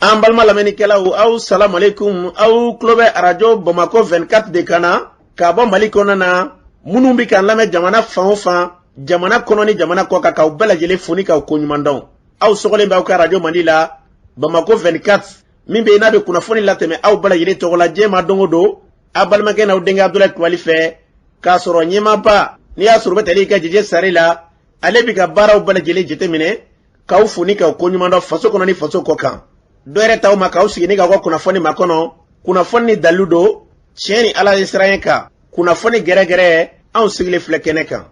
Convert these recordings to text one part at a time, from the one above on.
An balma lamɛnnikɛlaw aw salamu alaikum aw tulo bɛ arajo Bamako 24 de kan na ka bɔ Mali kɔnɔ na minnu bɛ k'an lamɛn jamana fan o fan jamana kɔnɔ ni jamana kɔ kan k'aw bɛɛ lajɛlen fo ni k'aw ko ɲuman dɔn. Aw sɔgɔlen b'aw ka radio Mali la Bamako 24 min bɛ yen n'a bɛ kunnafoni latɛmɛ aw bɛɛ lajɛlen tɔgɔ la diɲɛ ma don o don a balimakɛ n'aw denkɛ Abdulaye Kulibali fɛ k'a sɔrɔ ɲɛmaaba n'i y'a sɔrɔ o bɛ tali kɛ Jɛjɛ Sare la ale bɛ ka baaraw bɛɛ lajɛlen jateminɛ k'aw fo ni k'aw ko ɲuman dɔn faso kɔnɔ ni faso kɔ kan. Dɔ yɛrɛ t'aw ma k'aw sigi ni k'aw ka kunnafoni ma kɔnɔ kunnafoni ni dalilu don tiɲɛ ni Ala ye siran kan kunnafoni gɛrɛgɛrɛ anw sigilen filɛ kɛnɛ kan.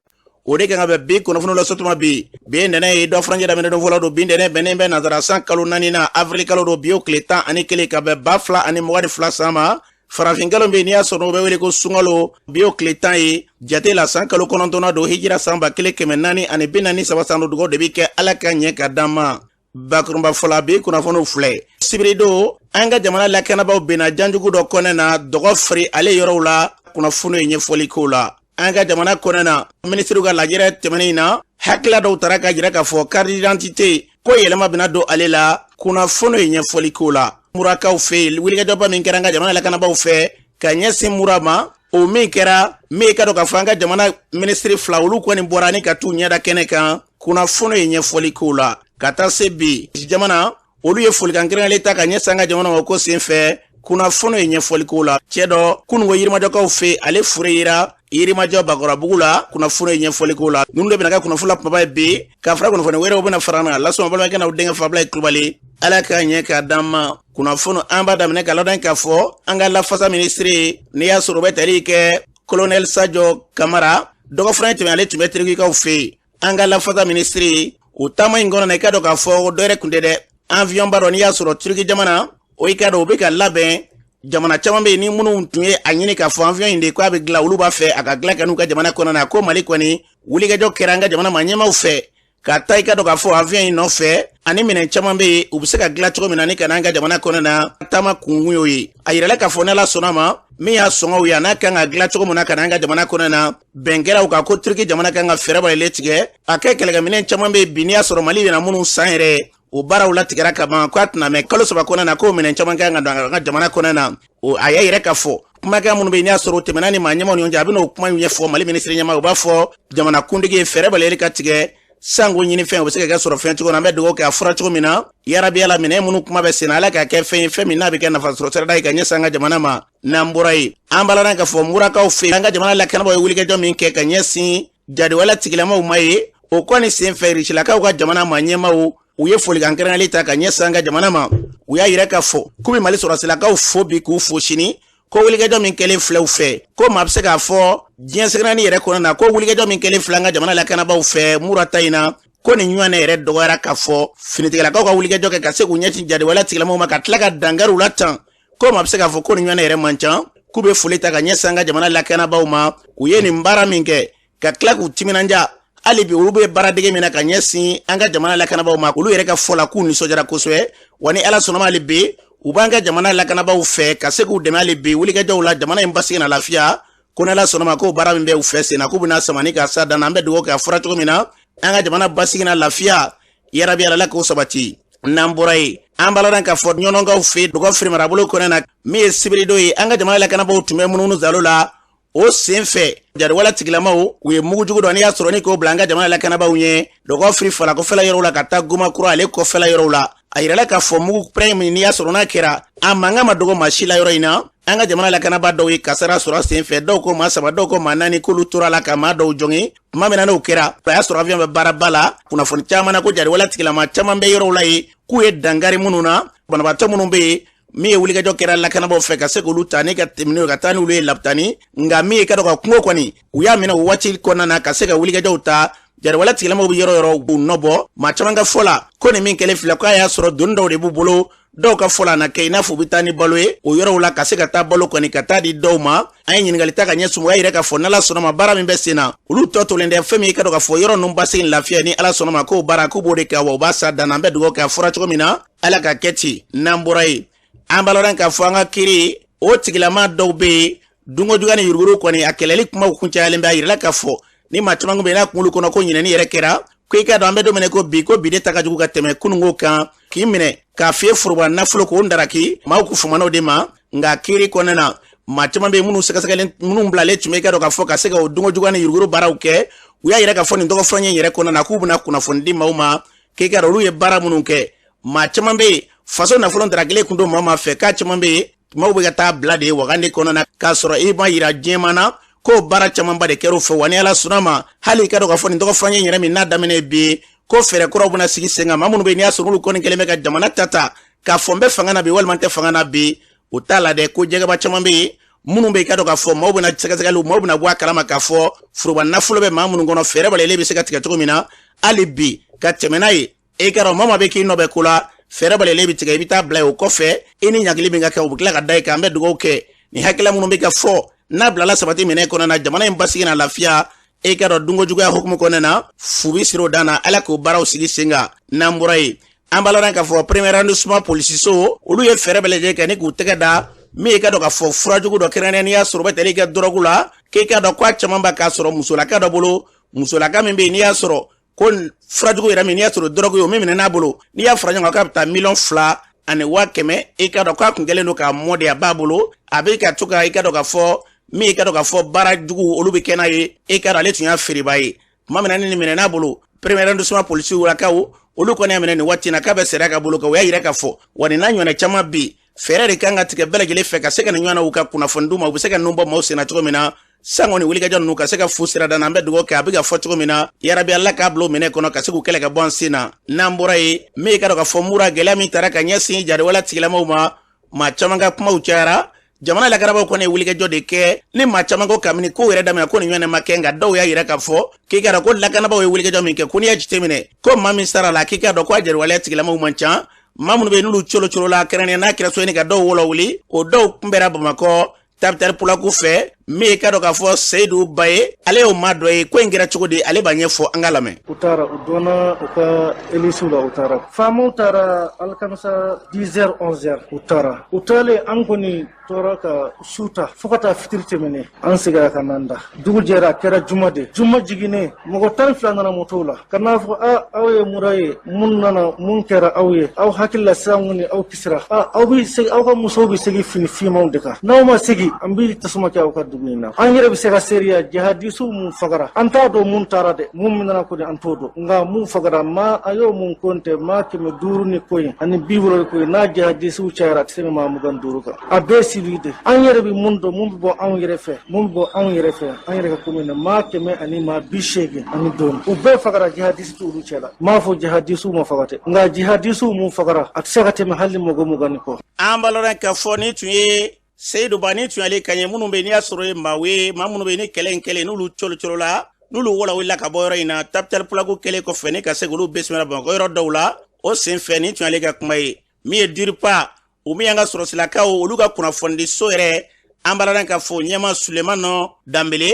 O de kan ka bɛn bi kunnafoni la sotuma bi nɛnɛ ye dɔ furancɛ daminɛ don fɔlɔ don bi nɛnɛ bɛnnen bɛ nazara san kalo 4 na avril kalo don bi o tile 11 ka bɛn 2022 san ma farafin kalo bɛ n'i y'a sɔrɔ o bɛ wele ko sunkalo bi o tile 10 ye jate la san kalo 9 don hijira san 1443 san dugawu de bɛ kɛ Ala ka ɲɛ ka d'an ma. Bakurunba fɔla bi kunnafoniw filɛ sibiri don an ka jamana lakanabaw bɛnna janjugu dɔ kɔnɛ na dɔgɔ firi ale yɔrɔw la kunnafoniw ye ɲɛfɔli kow la. An ka jamana kɔnɛ na minisiriw ka lajɛrɛ tɛmɛnen in na hakilila dɔw taara ka jira k'a fɔ carte d'identité ko yɛlɛma bɛna don ale la kunnafoniw ye ɲɛfɔli kow la. Murakaw fɛ wulikajɔba min kɛra an ka jamana lakanabaw fɛ ka ɲɛsin mura ma o min kɛra min ka dɔn k'a fɔ an ka jamana minisiri fila olu kɔni bɔra ni ka t'u ɲɛda kɛnɛ kan kunnafoniw ye ɲɛfɔli kow la. Ka taa se bi jamana olu ye folikan kɛrɛnkɛrɛnlen ta ka ɲɛsin an ka jamana ma ko sen fɛ kunnafoniw ye ɲɛfɔli kow la. Cɛ dɔ kununko yirimajɔkaw fɛ ale fure yira yirimajɔ bakɔrɔbugu la kunnafoniw ye ɲɛfɔli kow la. Ninnu de bɛna kɛ kunnafoni la kumaba ye bi ka fara kunnafoni wɛrɛw bɛna fara an kan lasɔn balimakɛ n'aw denkɛ Abdulaye Kulibali Ala ka ɲɛ k'a d'an ma. Kunnafoni an b'a daminɛ ka ladan k'a fɔ an ka lafasa minisiri n'i y'a sɔrɔ o bɛ tali kɛ Colonel Sajo Kamara dɔgɔfura in tɛmɛ ale tun bɛ terikɛw fɛ an ka lafasa minisiri o taama in kɔnɔ na i ka dɔn k'a fɔ dɔ yɛrɛ kun tɛ dɛ avion ba dɔ n'i y'a sɔrɔ Turki jamana o i ka dɔn o bɛ ka labɛn jamana caman bɛ yen ni minnu tun ye a ɲini k'a fɔ avion in de k'a bɛ dilan olu b'a fɛ a ka dilan ka n'u ka jamana kɔnɔ na ko Mali kɔni wulikajɔ kɛra an ka jamana ma ɲɛmaaw fɛ ka taa i ka dɔn k'a fɔ avion in nɔfɛ ani minɛn caman bɛ yen u bɛ se ka dilan cogo min na ni ka n'an ka jamana kɔnɔ na taama kunkun y'o ye a yirala k'a fɔ n'Ala sɔnna ma min y'a sɔngɔw ye a n'a kan ka dilan cogo min na ka n'an ka jamana kɔnɔ na bɛn kɛra u kan ko Turki jamana kan ka fɛɛrɛ balalen tigɛ a kɛ kɛlɛkɛminɛn caman bɛ yen bi n'i y'a sɔrɔ Mali bɛna minnu san yɛrɛ o baaraw latigɛra ka ban k'a tɛna mɛn kalo 3 kɔnɔ na k'o minɛn caman kan ka don an ka jamana kɔnɔ na o a y'a yɛrɛ ka fɔ kumakan minnu bɛ yen n'i y'a sɔrɔ o tɛmɛna ni maa ɲɛmaaw ni ɲɔgɔn cɛ a bɛna o kuma ɲɛfɔ Mali minisiri ɲɛmaa u b'a fɔ jamana kuntigi ye fɛɛrɛ balalen ka tigɛ sango ɲini fɛn o bɛ se ka kɛ sɔrɔ fɛn cogo na an bɛ dugawu kɛ a fɔra cogo min na yarabi Ala minɛ minnu kuma bɛ sen na Ala ka kɛ fɛn ye fɛn min n'a bɛ kɛ nafa sɔrɔ sirada ye ka ɲɛsin an ka jamana ma n'an bɔra yen an balala k'a fɔ murakaw fɛ an ka jamana lakanabaw ye wulikajɔ min kɛ ka ɲɛsin jadiwala tigilamaw ma ye o kɔni sen fɛ risilakaw ka jamana ma ɲɛmaaw u ye folikan kɛrɛnkɛrɛnlen ta ka ɲɛsin an ka jamana ma u y'a yɛrɛ ka fɔ k'u bɛ Mali sɔrɔsilakaw fo bi k'u fo sini ko wulikajɔ min kɛlen filɛ u fɛ ko maa bɛ se k'a fɔ diɲɛ sɛgɛnnaani yɛrɛ kɔnɔ na ko wulikajɔ min kɛlen filɛ an ka jamana lakanabaw fɛ mura ta in na ko nin ɲɔgɔn yɛrɛ dɔgɔyara k'a fɔ finitigilakaw ka wulikajɔ kɛ ka se k'u ɲɛsin jadiwala tigilamaw ma ka tila ka dangariw la tan ko maa bɛ se k'a fɔ ko nin ɲɔgɔn yɛrɛ man ca k'u bɛ foli ta ka ɲɛsin an ka jamana lakanabaw ma u ye nin baara min kɛ ka tila k'u timinanja hali bi olu bɛ baaradege min na ka ɲɛsin an ka jamana lakanabaw ma olu yɛrɛ ka fɔ la k'u nisɔndiyara kosɛbɛ wa ni Ala sɔnna ma hali bi u b'an ka jamana lakanabaw fɛ ka se k'u dɛmɛ hali bi wulikajɔw la jamana in basigi na lafiya ko n'Ala sɔnna ma ko baara min bɛ u fɛ sen na k'u bɛna samani ka sa dan an bɛ dugawu kɛ a fɔra cogo min na an ka jamana basigi na lafiya yarabi Ala k'o sabati n'an bɔra yen an baladan k'a fɔ ɲɔnɔnkaw fɛ dɔgɔ firi marabolo kɔnɔ na min ye sibiri don ye an ka jamana lakanabaw tun bɛ munumunu zalo la o sen fɛ jadiwala tigilamaw u ye mugujugu dɔ n'i y'a sɔrɔ ni k'o bila an ka jamana lakanabaw ɲɛ dɔgɔ firi falakɔfɛla yɔrɔw la ka taa Gomakura ale kɔfɛla yɔrɔw la a yirala k'a fɔ mugu pɛrɛn min n'i y'a sɔrɔ n'a kɛra a mankan ma dogo maa si la yɔrɔ in na an ka jamana lakanaba dɔw ye kasara sɔrɔ sen fɛ dɔw ko maa 3 dɔw ko maa 4 k'olu tora la ka maa dɔw jɔnge tuma min na n'o kɛra a y'a sɔrɔ avion bɛ baaraba la kunnafoni caman na ko jadiwala tigilama caman bɛ yɔrɔw la ye k'u ye dangari minnu na banabaatɔ minnu bɛ yen min ye wulikajɔ kɛra lakanabaw fɛ ka se k'olu ta ne ka tɛmɛnenw ka taa n'olu ye laputani nka min ye ka dɔn ka kungo kɔni u y'a minɛ o waati kɔnɔna na ka se ka wulikajɔw ta jadiwala tigilamaw bɛ yɔrɔ yɔrɔ k'u nɔbɔ maa caman ka fɔ la ko nin min kɛlen filɛ k'a y'a sɔrɔ doni dɔw de b'u bolo dɔw ka fɔ la na kɛ i n'a fɔ u bɛ taa ni balo ye o yɔrɔw la ka se ka taa balo kɔni ka taa di dɔw ma an ye ɲininkali ta ka ɲɛsin u y'a yɛrɛ k'a fɔ n'Ala sɔnna ma baara min bɛ sen na olu tɔ tolen tɛ fɛn min ye ka dɔn k'a fɔ yɔrɔ ninnu basigi lafiya ni Ala sɔnna ma k'o baara k'u b'o de kɛ wa u b'a sa dan na an bɛ dugawu kɛ a fɔra cogo min na Ala ka kɛ ten n'an bɔra yen an baladan k'a fɔ an ka kiri o tigilama dɔw bɛ yen dunko juguya ni yuruguyurugu kɔni a kɛlɛli kumaw kuncayalen bɛ a yirala k'a fɔ ni maa caman bɛ n'a kunkolo kɔnɔ ko ɲinɛni yɛrɛ kɛra ko i ka dɔn an bɛ don minɛ ko bi de ta ka jugu ka tɛmɛ kunungo kan k'i minɛ k'a fiyɛ foroba nafolo k'o ndaraki maaw k'u famanaw de ma nka kiiri kɔnɔna na maa caman bɛ minnu sɛgɛsɛgɛlen minnu bilalen tun bɛ i ka dɔn k'a fɔ ka se ka o dongo juguya ni yuruguyurugu baaraw kɛ u y'a yɛrɛ k'a fɔ nin tɔgɔfɔlɔn in yɛrɛ kɔnɔna na k'u bɛna kunnafoni di maaw ma k'i ka dɔn olu ye baara minnu kɛ maa caman bɛ yen faso nafolo ndaraki kun don maa ma fɛ k'a caman bɛ yen maaw bɛ ka taa bila de wagani kɔnɔna na k'a sɔrɔ i ma yira diɲɛma na ko baara camanba de kɛra u fɛ wa ni ala sɔnna ma hali i ka dɔn k'a fɔ nin tɔgɔfɔlɔn in yɛrɛ min n'a daminɛ bi ko fɛɛrɛ kuraw bɛna sigi sen kan maa minnu bɛ yen n'i y'a sɔrɔ olu kɔni kɛlen bɛ ka jamana ta k'a fɔ n bɛ fanga na bi walima n tɛ fanga na bi o t'a la dɛ ko jɛgɛba caman bɛ yen minnu bɛ i ka dɔn k'a fɔ maaw bɛna sɛgɛsɛgɛliw maaw bɛna bɔ a kalama k'a fɔ foroba nafolo bɛ maa minnu kɔnɔ fɛɛrɛ balalen bɛ se ka tigɛ cogo min na hali bi ka tɛmɛ n'a ye i ka dɔn maa maa bɛ k'i nɔ bɛ ko la fɛɛrɛ balalen bɛ tigɛ i bɛ taa bila yen o kɔfɛ i ni ɲagili min ka kɛ u bɛ tila ka da i kan an bɛ dugawu kɛ nin hakilila minnu bɛ ka fɔ n'a bilala sabati minɛ kɔnɔna na jamana in basigi na lafiya i ka dɔn dunko juguya hukumu kɔnɔna na fu bɛ siri o dan na ala k'o baaraw sigi sen kan n'an bɔra yen an b'a la k'a fɔ premier arrondissement polisiso olu ye fɛɛrɛ bɛɛ lajɛlen kɛ ni k'u tɛgɛ da min ka dɔn k'a fɔ furajugu dɔ kɛrɛnkɛrɛnnen n'i y'a sɔrɔ bɛ tɛli kɛ dɔrɔgu la k'i ka dɔn ko a caman b'a k'a sɔrɔ musolaka dɔ bolo musolaka min bɛ yen n'i y'a sɔrɔ ko furajugu yɛrɛ min n'i y'a sɔrɔ dɔrɔgu ye o min minɛ n'a bolo n'i y'a fara ɲɔgɔn kan k'a bɛ taa 200,000 ani 500,000 i ka dɔn k'a kun kɛlen don k'a mɔ de a b'a bolo a bɛ ka to ka i ka dɔn k'a fɔ min i ka dɔn k'a fɔ baara jugu olu bɛ kɛ n'a ye i ka dɔn ale tun y'a feereba ye tuma min na ni nin minɛ n'a bolo premier arrondissement polisiw lakaw olu kɔni y'a minɛ nin waati in na k'a bɛ sariya ka bolo kan o y'a yira k'a fɔ wa nin n'a ɲɔgɔnna caman bi fɛɛrɛ de kan ka tigɛ bɛɛ lajɛlen fɛ ka se ka nin ɲɔgɔnna u ka kunnafoni d'u ma u bɛ se ka ninnu bɔ maaw sen na cogo min na san kɔni wulikajɔ ninnu ka se ka fu sira dan na an bɛ dugawu kɛ a bɛ ka fɔ cogo min na yarabi ala k'a bila o minɛ kɔnɔ ka se k'u kɛlɛ ka bɔ an sen na n'an bɔra yen min ka dɔn k'a fɔ mura gɛlɛya min taara ka ɲɛsin jariwala tigilamaw ma maa caman ka kumaw cayara jamana lakarabaw kɔni ye wulikajɔ de kɛ ni maa caman ko kabini ko yɛrɛ daminɛ ko nin ɲɔgɔnna ma kɛ nka dɔw y'a yira k'a fɔ k'i ka dɔn ko lakanabaaw ye wulikajɔ min kɛ ko n'i y'a jateminɛ ko maa min sara la k'i ka dɔn ko a jariwala tigilamaw man ca maa minnu bɛ yen n'olu colo la kɛrɛnkɛrɛnnen n'a kɛra so ɲini ka dɔw wolowuli o dɔw kunbɛra bamakɔ tabitari pulaku fɛ min ka dɔn k'a fɔ seyidu ba ye ale y'o maa dɔ ye ko in kɛra cogo di ale b'a ɲɛfɔ an ka lamɛn. u taara u donna u ka elisiw la u taara faamaw taara alkamisa 10h 11h u taara u taalen an kɔni tora ka su ta fo ka taa fitiri tɛmɛnen an seginna ka n'an da dugu jɛra a kɛra juma de juma jiginnen mɔgɔ 12 nana motow la ka n'a fɔ aw ye mura ye mun nana mun kɛra aw ye aw hakili la sisan kɔni aw kisira aw bɛ segin aw ka musow bɛ segin fini fimanw de kan n'aw ma segin an bɛ tasuma kɛ aw ka dugu in na an yɛrɛ bɛ se ka seriya jihadisiw mun fagara an t'a dɔn mun taara dɛ mun min nana kɔni an t'o dɔn nka mun fagara maa a y'o mun kɔntɛ maa 500 ni ko in ani 70 ko in n'a jihadisiw cayara a tɛ se ka maa 25 kan a bɛɛ siri de an yɛrɛ bɛ mun dɔn mun bɛ bɔ anw yɛrɛ fɛ mun bɛ bɔ anw yɛrɛ fɛ an yɛrɛ ka komin na maa 100 ani maa 80 ani dɔɔni u bɛɛ fagara jihadisiw olu cɛla m'a fɔ jihadisiw ma faga tɛ nka jihadisiw mun fagara a tɛ se ka tɛmɛ hali mɔgɔ 20 kɔ. an b'a lɔn k'a fɔ ni tun ye seyidu ba ni tun y'ale kan ye minnu bɛ yen n'i y'a sɔrɔ ye maa ye maa minnu bɛ yen ni kɛlɛ in kɛlen n'olu colo la n'olu wolowulila ka bɔ yɔrɔ in na tabitari pulaku kɛlen kɔfɛ ni ka se k'olu bisimila bamakɔ yɔrɔ dɔw la o sen fɛ ni tun y'ale ka kuma ye min ye diripa o min y'an ka sɔrɔsilakaw olu ka kunnafoni so yɛrɛ an b'a lɔn k'a fɔ ɲɛma sulemana danbele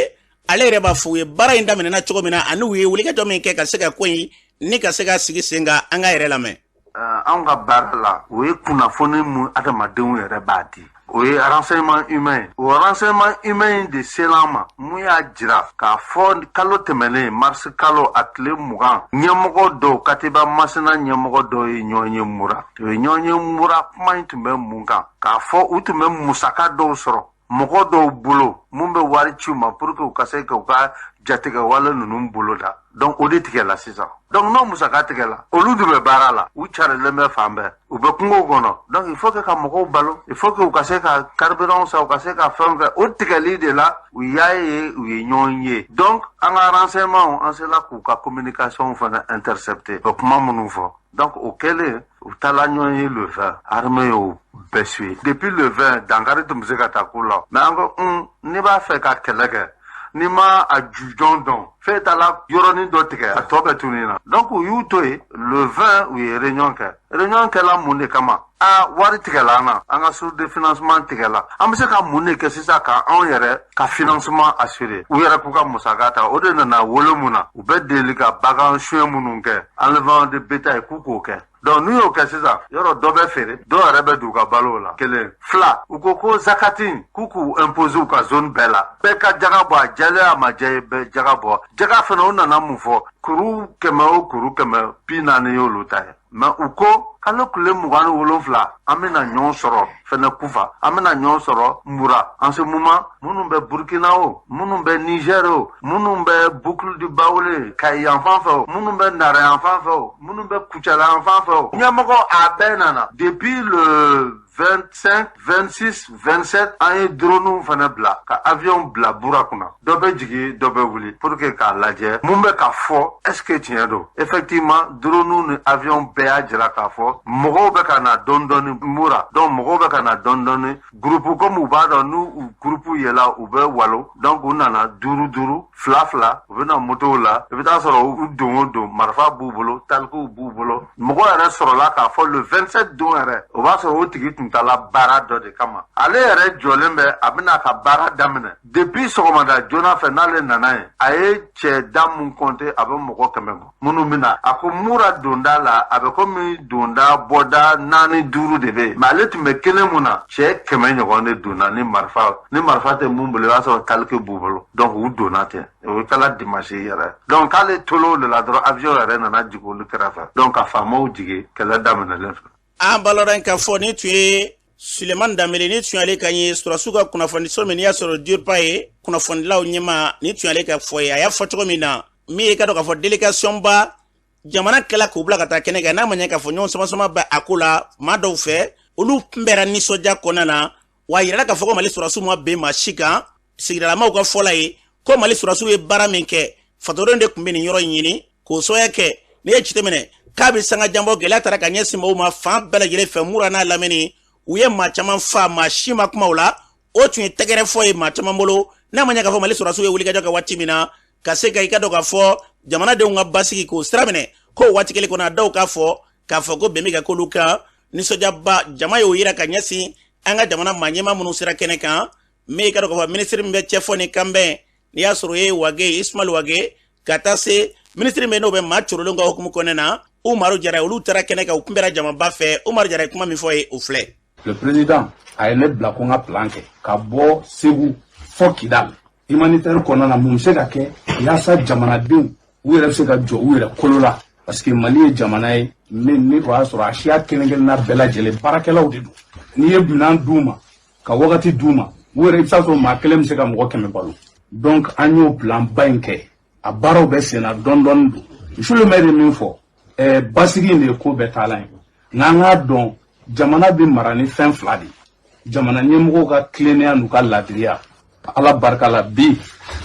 ale yɛrɛ b'a fɔ u ye baara in daminɛna cogo min na ani u ye wulikajɔ min kɛ ka se ka ko in ni ka se ka sigi sen kan an ka yɛrɛ lamɛn. Anw ka baara la o ye kunnafoni mun adamadenw yɛrɛ b'a di o ye renseignement humain o renseignement humain de sela ma mun y'a jira k'a fɔ kalo tɛmɛnen mars kalo a tile 20 ɲɛmɔgɔ dɔw Katiba Masina ɲɛmɔgɔ dɔw ye ɲɔgɔn ye mura o ye ɲɔgɔn ye mura kuma in tun bɛ mun kan k'a fɔ u tun bɛ musaka dɔw sɔrɔ mɔgɔ dɔw bolo mun bɛ wari ci u ma pour que u ka se k'u ka jatigɛ wale ninnu bolo da donc o de tigɛla sisan donc n'o musaka tigɛla olu de bɛ baara la u carilen bɛ fan bɛɛ u bɛ kungo kɔnɔ donc il faut que ka mɔgɔw balo il faut que u ka se ka carburant san u ka se ka fɛn kɛ o tigɛli de la u y'a ye u ye ɲɔgɔn ye donc an ka renseignement an sela k'u ka communication fana intercepter o kuma minnu fɔ donc o kɛlen u taala ɲɔgɔn ye le 20 armée y'o bɛɛ suit depuis le 20 dankari tun bɛ se ka taa ko la mais an ko ne b'a fɛ ka kɛlɛ kɛ ni ma a jujɔn dɔn fɛn taala yɔrɔnin dɔ tigɛ a tɔ bɛ tunun na donc u y'u to yen le 20 u ye réunion kɛ réunion kɛla mun de kama wari tigɛla an na an ka source de financement tigɛla an bɛ se ka mun de kɛ sisan ka anw yɛrɛ ka financement assurer u yɛrɛ k'u ka musaka ta o de nana wolo mun na u bɛ deli ka bagan suɲɛ minnu kɛ enlèvement de bétail k'u k'o kɛ donc n'u y'o kɛ sisan yɔrɔ dɔ bɛ feere dɔw yɛrɛ bɛ d'u ka balo la kelen fila u ko zakati k'u k'u imposer u ka zone bɛɛ la bɛɛ ka jaga bɔ a jɛlen a ma jɛ bɛɛ jaga bɔ jaga fana o nana mun fɔ kuru kɛmɛ o kuru kɛmɛ 40 y'olu ta ye mais u ko kalo tile 27 an bɛna ɲɔgɔn sɔrɔ fɛnɛ kufa an bɛna ɲɔgɔn sɔrɔ mura en ce moment minnu bɛ burkina o minnu bɛ niger o minnu bɛ boucle du bawole kayi yan fan fɛ o minnu bɛ nara yan fan fɛ o minnu bɛ kucala yan fan fɛ o ɲɛmɔgɔ a bɛɛ nana depuis le 25, 26, 27 an ye drone fana bila ka avion bila bura kunna dɔ bɛ jigi dɔ bɛ wuli pour que k'a lajɛ mun bɛ ka fɔ est ce que tiɲɛ don effectivement drone ni avion bɛɛ y'a jira k'a fɔ mɔgɔw bɛ ka na dɔɔni dɔɔni mura donc mɔgɔw bɛ ka na dɔɔni dɔɔni groupe comme u b'a dɔn n'u groupe yɛla u bɛ walo donc u nana duuru fila u bɛ na motow la i bɛ taa sɔrɔ u don o don marifa b'u bolo talikuw b'u bolo mɔgɔ yɛrɛ sɔrɔla k'a fɔ le 27 don yɛrɛ o b'a sɔrɔ o tigi tun tala baara dɔ de kama ale yɛrɛ jɔlen bɛ a bɛna ka baara daminɛ depuis sɔgɔmada joona fɛ n'ale nana ye a ye cɛ da mun compter a bɛ mɔgɔ 100 bɔ minnu bɛna a ko mura donda la a bɛ komi donda bɔda 4-5 de bɛ yen mais ale tun bɛ kelen mun na cɛ 100 ɲɔgɔn de donna ni marifa tɛ mun bolo i b'a sɔrɔ talike b'u bolo donc u donna ten o ye kala dimanche yɛrɛ donc k'ale tolo de la dɔrɔn avion yɛrɛ nana jigin olu kɛrɛfɛ donc ka faamaw jigin kɛlɛ daminɛlen fɛ an baloran ka fɔ ni tun ye Suleman Dambele ni tun ale ka ye Surasiw ka kunnafoni so min y'a sɔrɔ Diorpa ye kunnafonilaw ɲɛma ni tun ale ka fɔ ye a y'a fɔ cogo min na min ye ka dɔn ka fɔ délégation ba jamana kɛla k'u bila ka taa kɛnɛ kan n'a ma ɲɛ ka fɔ ɲɔgɔn sama bɛ a ko la maa dɔw fɛ olu kunbɛra nisɔndiya kɔnɔna na wa yirala ka fɔ ko Mali Surasiw ma bɛn maa si kan sigidalamaw ka fɔla ye ko Mali Surasiw ye baara min kɛ Fatɔdon de tun bɛ nin yɔrɔ in ɲini k'o sɔya kɛ n'i ye jateminɛ k'a bɛ sanga janbɔ gɛlɛya taara ka ɲɛsin mɔgɔw ma fan bɛɛ lajɛlen fɛ mura n'a lamɛnni u ye maa caman fa maa si ma kumaw la o tun ye tɛgɛrɛ fɔ ye maa caman bolo n'a ma ɲɛ k'a fɔ Mali Surasiw ye wulikajɔ kɛ waati min na ka se ka i ka dɔn k'a fɔ jamanadenw ka basigi k'o sira minɛ k'o waati kelen kɔnɔ a dɔw k'a fɔ ko bɛn bɛ ka k'olu kan nisɔndiyaba jama y'o yira ka ɲɛsin an ka jamana maa ɲɛmaa minnu sera kɛnɛ kan mais i ka dɔn k'a fɔ minisiri min bɛ cɛ fɔ ni kanbɛn n'i y'a sɔrɔ o ye Wage Ismail Wage ka taa se minisiri min n'o bɛ maa corolen ka hukumu kɔnɔna na Umaru Jara olu taara kɛnɛ kan u kunbɛra jamaba fɛ Umaru Jara kuma min fɔ ye o filɛ. Le président a ye ne bila ko n ka plan kɛ ka bɔ Segu fɔ Kidal humanitaire kɔnɔna na mun bɛ se ka kɛ yaasa jamanadenw u yɛrɛ bɛ se ka jɔ u yɛrɛ kolo la parce que Mali ye jamana ye ni o y'a sɔrɔ a siya kelen-kelenna bɛɛ lajɛlen baarakɛlaw de don n'i ye minɛn d'u ma ka wagati d'u ma u yɛrɛ i bɛ se sɔrɔ maa kelen bɛ se ka mɔgɔ 100 balo donc an y'o plan ba in kɛ a baaraw bɛ sen na dɔɔni don monsieur le maire ye min fɔ basigi in de ye ko bɛɛ taalan ye n'an k'a dɔn jamana bɛ mara ni fɛn 2 de jamana ɲɛmɔgɔw ka tilennenya n'u ka laadiriya ala barika la bi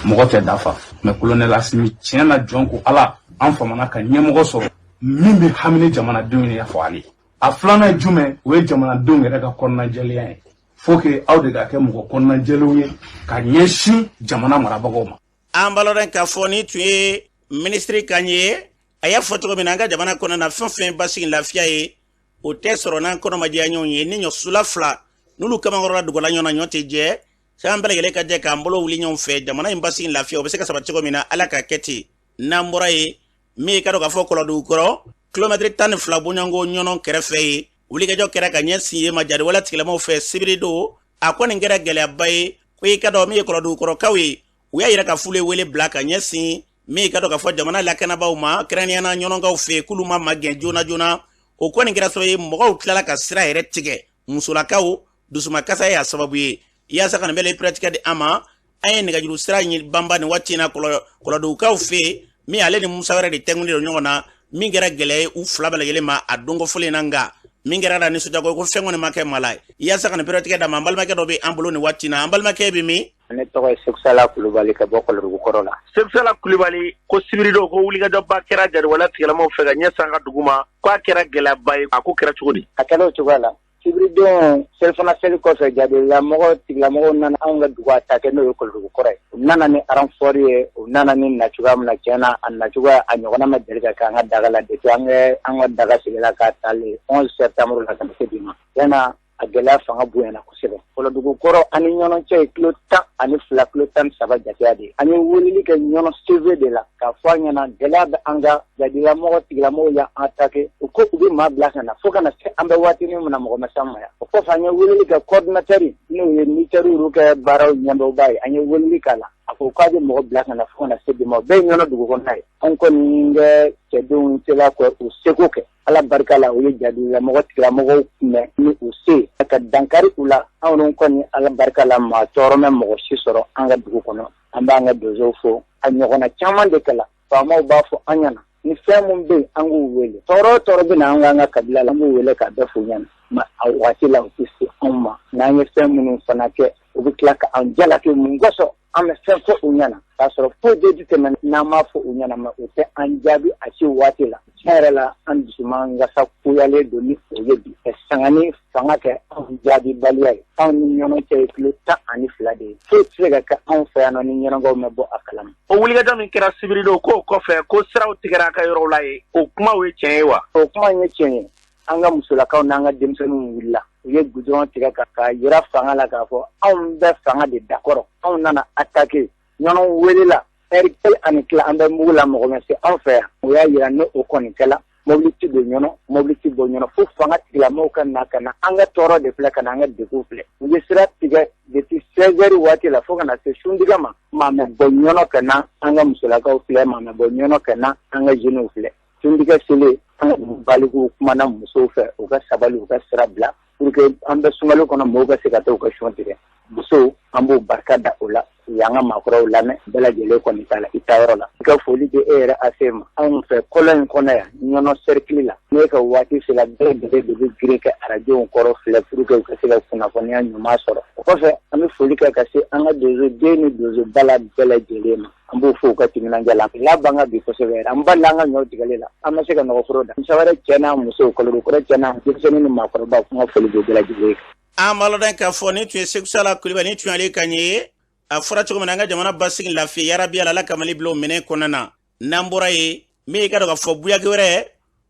mɔgɔ tɛ dafa mais colonel Asimi tiɲɛ na jɔn ko ala an famana ka ɲɛmɔgɔ sɔrɔ min bɛ hamini jamanadenw ye fɔ ale a filanan ye jumɛn o ye jamanadenw yɛrɛ ka kɔnɔnajɛlenya ye faut que aw de ka kɛ mɔgɔ kɔnɔnajɛlenw ye ka ɲɛsin jamana marabagaw ma an baloran k'a fɔ ni tun ye ministre kan ye a y'a fɔ cogo min na an ka jamana kɔnɔ na fɛn fɛn basigi lafiya ye o tɛ sɔrɔ n'an kɔnɔmadiya ɲɔgɔn ye ni ɲɔsula 2 n'olu kamankɔrɔla dugula ɲɔgɔn na ɲɔ tɛ jɛ san bɛɛ lajɛlen ka jɛ k'an bolo wuli ɲɔgɔn fɛ jamana in basigi lafiya o bɛ se ka sabati cogo min na ala ka kɛ ten n'an bɔra ye min ka dɔn k'a fɔ Kɔlɔdugukɔrɔ kilomɛtiri 12 bɔɲɔgɔnko ɲɔnɔ kɛrɛfɛ ye wulikajɔ kɛra ka ɲɛsin ye majariwala tigilamaw fɛ sibiri don a kɔni kɛra gɛlɛyaba ye ko i ka dɔn min ye Kɔlɔdugukɔrɔkaw ye u y'a yira ka fule wele bila ka ɲɛsin min ka dɔn k'a fɔ jamana lakanabaaw ma kɛrɛnkɛrɛnnenya ɲɔnɔnkaw fɛ k'olu ma magɛn joona o kɔni kɛra sababu ye mɔgɔw tilala ka sira yɛrɛ tigɛ musolakaw dusumakasa y'a sababu ye yaasa ka nin bɛɛ pratique di an ma an ye nɛgɛjuru sira banba nin waati in na Kɔlɔdugukaw fɛ min ale ni Musa wɛrɛ de tɛnkunnen don ɲɔgɔn na min kɛra gɛlɛya ye u 2 bɛɛ lajɛlen ma a donko fɔlen na nka min kɛra la nisɔndiya ko fɛn kɔni ma kɛ mala ye yaasa ka nin pratique da ma an balimakɛ dɔ bɛ an bolo nin waati in na an balimakɛ bɛ min. Ne tɔgɔ ye Sekusala Kulubali ka bɔ Kɔlɔdugukɔrɔ la. Sekusala Kulubali ko sibiri don ko wulikajɔba kɛra jariwala tigilamaw fɛ ka ɲɛsin an ka dugu ma k'a kɛra gɛlɛyaba ye a ko kɛra cogo di. A kɛra o cogoya la. Sibiri don selifana seli kɔfɛ jariwelamɔgɔ tigilamɔgɔw nana anw ka dugu attaqué n'o ye Kɔlɔdugukɔrɔ ye. U nana ni renfort ye u nana ni nacogoya min na tiɲɛna a nacogoya a ɲɔgɔnna ma deli ka kɛ an ka daga la depuis an ka daga sigila k'a ta le 11 septembre la ka se bi ma. Tiɲɛna a gɛlɛya fanga bonyana kosɛbɛ. Kɔlɔdugukɔrɔ ani ɲɔnɔ cɛ ye kilo 12 kilo 13 jateya de ye. An ye weleli kɛ ɲɔnɔ CV de la k'a fɔ an ɲɛna gɛlɛya bɛ an ka jadilamɔgɔ tigilamɔgɔw y'an attaqué u ko u bɛ maa bila ka na fo ka na se an bɛ waatinin min na mɔgɔ ma s'an ma yan. O kɔfɛ an ye weleli kɛ coordinateur n'o ye militaire kɛ baaraw ɲɛdɔnba ye an ye weleli k'a la. A ko ka de mo bla kana fo na se de mo be nyono dugu ko nay an ko ninge ke dun tela ko o seko ke ala barka la o ye jadi la mo tira mo me ni o se ka dankari ula awon ko ni ala barka la ma toro me mo si soro an ga dugu kono an ba nga dozo fo an nyogona chaman de kala fa mo ba fo anyana ni fɛn be an k'u wele tɔɔrɔ bɛ na an k'an ka kabila la an b'u wele k'a bɛɛ f'u ɲɛna ma a waati la u tɛ se anw ma n'an ye fɛn minnu fana kɛ u bɛ tila ka an jalaki mun kosɔn an bɛ fɛn fɔ u ɲɛna k'a sɔrɔ foyi de tɛmɛ n'an m'a fɔ u ɲɛna mɛ u tɛ an jaabi a se waati la tiɲɛ yɛrɛ la an dusuman gasa kuyalen don ni o ye bi sangani fanga kɛ anw jaabi baliya ye anw ni ɲɔgɔn cɛ ye kilo 12 de ye foyi tɛ se ka kɛ anw fɛ yan nɔ ni ɲɛnagaw mɛ bɔ a kalama. O wulikajɔ min kɛra sibiri don k'o kɔfɛ ko siraw tigɛra a ka yɔrɔw la ye o kuma ye tiɲɛ ye wa? O kuma ye tiɲɛ ye an ka musolakaw n'an ka denmisɛnninw wulila u ye goudron tigɛ ka yira fanga la k'a fɔ anw bɛ fanga de dakɔrɔ anw nana attaquer ɲɔnɔw welela heure 1 an bɛ mugu la mɔgɔ ma se anw fɛ yan o y'a yira n'o kɔni kɛla mobilité bɛ ɲɔnɔ mobilité bɔ ɲɔnɔ fo fanga tigilamɔgɔw ka na ka na an ka tɔɔrɔ de filɛ ka na an ka degun filɛ u ye sira tigɛ depuis 16 heures waati la fo ka na se sundiga ma maamɛ bɔ ɲɔnɔ ka na an ka musolakaw filɛ maamɛ bɔ ɲɔnɔ ka na an ka jeunes filɛ sundiga selen an ka balikuw kumana musow fɛ u ka sabali u ka sira bila pour que an bɛ sunkalo kɔnɔ mɔgɔw ka se ka taa u ka sun tigɛ musow an b'u barika da o la u y'an ka maakɔrɔw lamɛn bɛɛ lajɛlen kɔni t'a la i taayɔrɔ la i ka foli di e yɛrɛ ase ma anw fɛ kɔlɔn in kɔnɔ yan ɲɔnɔ cercle la n'e ka waati sera bɛɛ lajɛlen de bɛ girin kɛ arajow kɔrɔ filɛ pour que u ka se ka kunnafoniya ɲuman sɔrɔ o kɔfɛ an bɛ foli kɛ ka se an ka donso den ni donso bala bɛɛ lajɛlen ma an b'o fɔ u ka timinandiya la laban ka bi kosɛbɛ yɛrɛ an bali an ka ɲɔw tigɛli la an ma se ka nɔgɔforo da muso wɛrɛ cɛ n'a musow kɔlɔlɔkɔrɔ cɛ n'a denmisɛnnin ni maakɔrɔbaw an ka foli bɛ bɛɛ lajɛlen ye. an b'a lɔn k'a fɔ ni tun ye Seku Sala Kulibali ni tun y'ale ka ɲɛ a fɔra cogo min na an ka jamana basigi lafiya yarabi ala ka Mali bila o minɛ kɔnɔna na n'an bɔra ye min ka dɔn ka fɔ buyaki wɛrɛ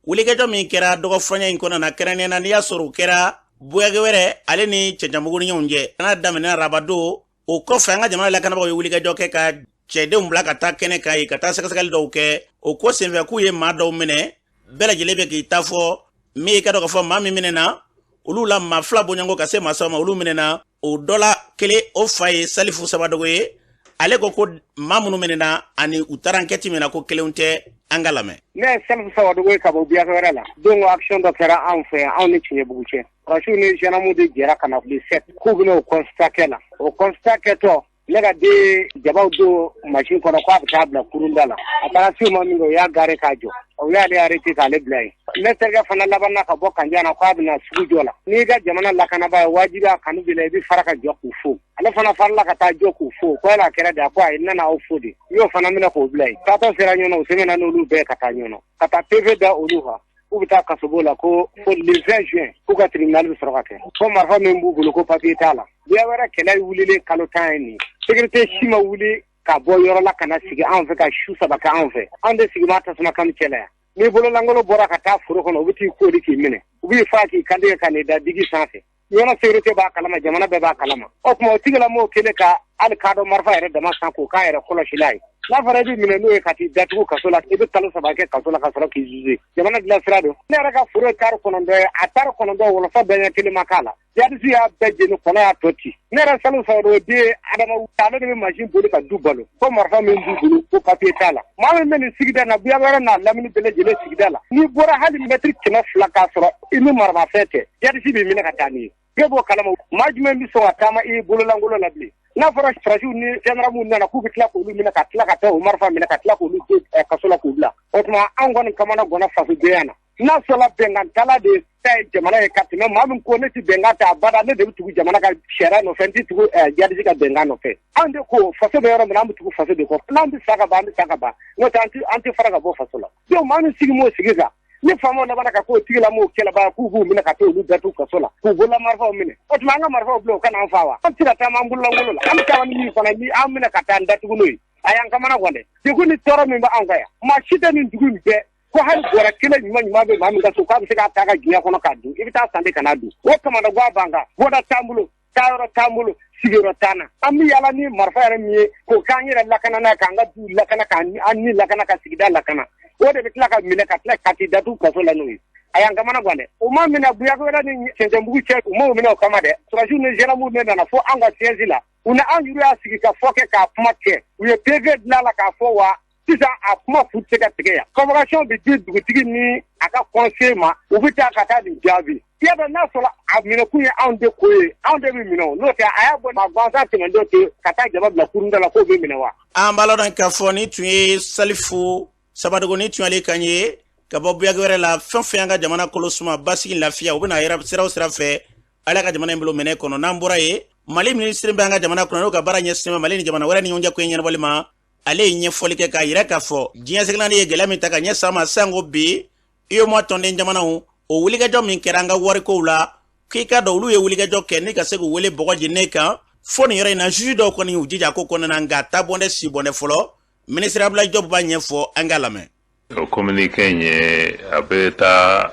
wulikajɔ min kɛra dɔgɔfuranya in kɔnɔna na kɛrɛnkɛrɛnnen na n'i y'a sɔrɔ o kɛra buyaki wɛrɛ ale ni cɛjanbugu ni ɲɔgɔn cɛ n'a daminɛ arabadon o kɔfɛ an ka jamana lakanabagaw ye wulikajɔ kɛ ka cɛdenw bila ka taa kɛnɛ kan ye ka taa sɛgɛsɛgɛli dɔw kɛ o ko senfɛ k'u ye maa dɔw minɛ bɛɛ lajɛlen bɛ k'i ta fɔ min ka dɔn ka fɔ maa min minɛ na olu la maa fila bɔɲɔgɔnko ka se maa saba ma olu minɛ na o dɔ la kelen o fa ye Salifu Sabadogo ye ale ko maa minnu minɛ na ani u taara enquête min na ko kelenw tɛ an ka lamɛn. Ne ye Salifu Sabadogo ye ka bɔ Buyaki wɛrɛ la don ko action dɔ kɛra anw fɛ yan anw ni Tiɲɛbugu cɛ Rasiw ni gendarmew de jɛra ka na le 7 k'u bɛna o constat kɛ la o constat kɛtɔ ne ka den jabaw don machine kɔnɔ k'a bɛ taa bila kurunda la a taara se ma min kɛ o y'a gare k'a jɔ o y'ale arrêté k'ale bila yen ne terikɛ fana labanna ka bɔ Kandiya na k'a bɛna sugu jɔ la n'i ka jamana lakanabaa ye wajibi a kanu b'i la i bɛ fara ka jɔ k'u fo ale fana farala ka taa jɔ k'u fo ko yala a kɛra de a ko ayi ne n'aw fo de i y'o fana minɛ k'o bila yen taatɔ sera ɲɔnɔ u sɛbɛnna n'olu bɛɛ ka taa ɲɔnɔ ka taa PV da olu kan k'u bɛ taa kasobo la ko fo le 20 juin k'u ka tribunal bɛ sɔrɔ ka kɛ ko marifa min b'u bolo ko papier t'a la biya wɛrɛ kɛlɛ wulilen kalo 10 ye nin sécurité si ma wuli ka bɔ yɔrɔ la ka na sigi anw fɛ ka su saba kɛ anw fɛ anw de sigi ma tasuma kanu cɛla yan n'i bololangolo bɔra ka taa foro kɔnɔ u bɛ t'i kooli k'i minɛ u b'i fa k'i kantigɛ ka n'i da digi sanfɛ yɔrɔ sécurité b'a kalama jamana bɛɛ b'a kalama o tuma o tigilamɔgɔw kelen ka hali k'a dɔn marifa yɛrɛ dama san k'o k'a yɛrɛ kɔlɔsila ye n'a fɔra i bɛ minɛ n'o ye ka t'i datugu kaso la i bɛ kalo 3 kɛ kaso la ka sɔrɔ k'i juge jamana dilan sira don ne yɛrɛ ka foro ye tari 9 ye a tari 9 wɔlɔsɔ bɛɛ ɲɛ kelen ma k'a la jadisi y'a bɛɛ jeni kɔnɔ y'a tɔ ci ne yɛrɛ Salifu Sabadogo den Adama ale de bɛ machine boli ka du balo ko marifa min b'u bolo ko papier t'a la maa min bɛ nin sigida na Buyaki wɛrɛ n'a lamini bɛɛ lajɛlen sigida la n'i bɔra hali mètre 200 k'a sɔrɔ i ni maramafɛn tɛ jadisi b'i minɛ ka taa n'i ye bɛɛ b'o kalama maa jumɛn bɛ sɔn ka taama i bololangolo la bilen n'a fɔra Rasiw ni gendarmew nana k'u bɛ tila k'olu minɛ ka tila ka taa o marifa minɛ ka tila k'olu to kaso la k'u bila o tuma anw kɔni kamana gɔnna fasoden na n'a sɔrɔla bɛnkan tala de ta ye jamana ye ka tɛmɛ maa min ko ne tɛ bɛnkan ta abada ne de bɛ tugu jamana ka sariya nɔfɛ n tɛ tugu jadisi ka bɛnkan nɔfɛ anw de ko faso bɛ yɔrɔ min na an bɛ tugu faso de kɔ n'an bɛ sa ka ban an bɛ sa ka ban n'o tɛ an tɛ fara ka bɔ faso la donc maa min sigi m'o sigi kan ni faamaw labanna ka k'o tigilamɔgɔw kɛlɛbaga k'u b'u minɛ ka taa olu datugu kaso la k'u bolola marifaw minɛ o tuma an ka marifaw bila o kana an fa wa an tɛ se ka taama an bololangolo la an bɛ taama ni min fana ni an minɛ ka taa an datugu n'o ye a y'an kamana gan dɛ degun ni tɔɔrɔ min bɛ anw kan yan maa si tɛ nin dugu in bɛɛ ko hali bɔrɛ kelen ɲuman bɛ maa min ka so k'a bɛ se k'a ta ka diɲɛ kɔnɔ k'a dun i bɛ taa san de ka n'a dun o kamana gan b'an kan bɔda t'an bolo taayɔrɔ t'an bolo sigiyɔrɔ t'an na an bɛ yaala ni marifa yɛrɛ min ye k'o k'an yɛrɛ lakana n'a ye k'an ka du lakana k'an ni lakana ka sigida lakana o de bɛ tila ka minɛ ka tila ka t'i datugu kaso la n'o ye a y'an kamana gan dɛ o ma minɛ Buyaki wɛrɛ ni Cɛncɛnbugu cɛ u m'o minɛ o kama dɛ Rasiw ni gendarmew ne nana fo an ka siège la u na an yuru y'a sigi ka fɔ kɛ k'a kuma kɛ u ye PV dilan la k'a fɔ wa sisan a kuma fu tɛ ka tigɛ yan convocation bɛ di dugutigi ni a ka conseil ma u bɛ taa ka taa nin jaabi i y'a dɔn n'a sɔrɔ a minɛkun ye anw de ko ye anw de bɛ minɛ o n'o tɛ a y'a bɔ a gansan tɛmɛndon ten ka taa jama bila kurun da la k'o bɛ minɛ wa. an b'a lɔn k'a fɔ ni tun ye Salifu Sabadogo ni tun y'ale kan ye ka bɔ buyaga wɛrɛ la fɛn fɛn y'an ka jamana kolosuma basigi lafiya u bɛna yɛrɛ sira o sira fɛ ala ka jamana in bolo minɛ kɔnɔ n'an bɔra ye Mali ministre bɛ an ka jamana kɔnɔ n'o ka baara ɲɛsin Mali ni jamana wɛrɛ ni ɲɔgɔn cɛ ko ɲɛnabɔli ma ale ye ɲɛfɔli kɛ k'a yira k'a fɔ diɲɛ seginnani ye gɛlɛya min ta ka ɲɛ sama sango bi UEMOA tɔnden jamanaw o wulikajɔ min kɛra an ka warikow la k'i ka dɔn olu ye wulikajɔ kɛ ni ka se k'u wele bɔgɔ jeni kan fo nin yɔrɔ in na juge dɔw kɔni y'u jija ko kɔnɔna nka tabɔndɛ sibɔndɛ fɔlɔ ministre Abdoulaye Diop b'a ɲɛfɔ an ka lamɛn. O communiqué in ye a bɛ taa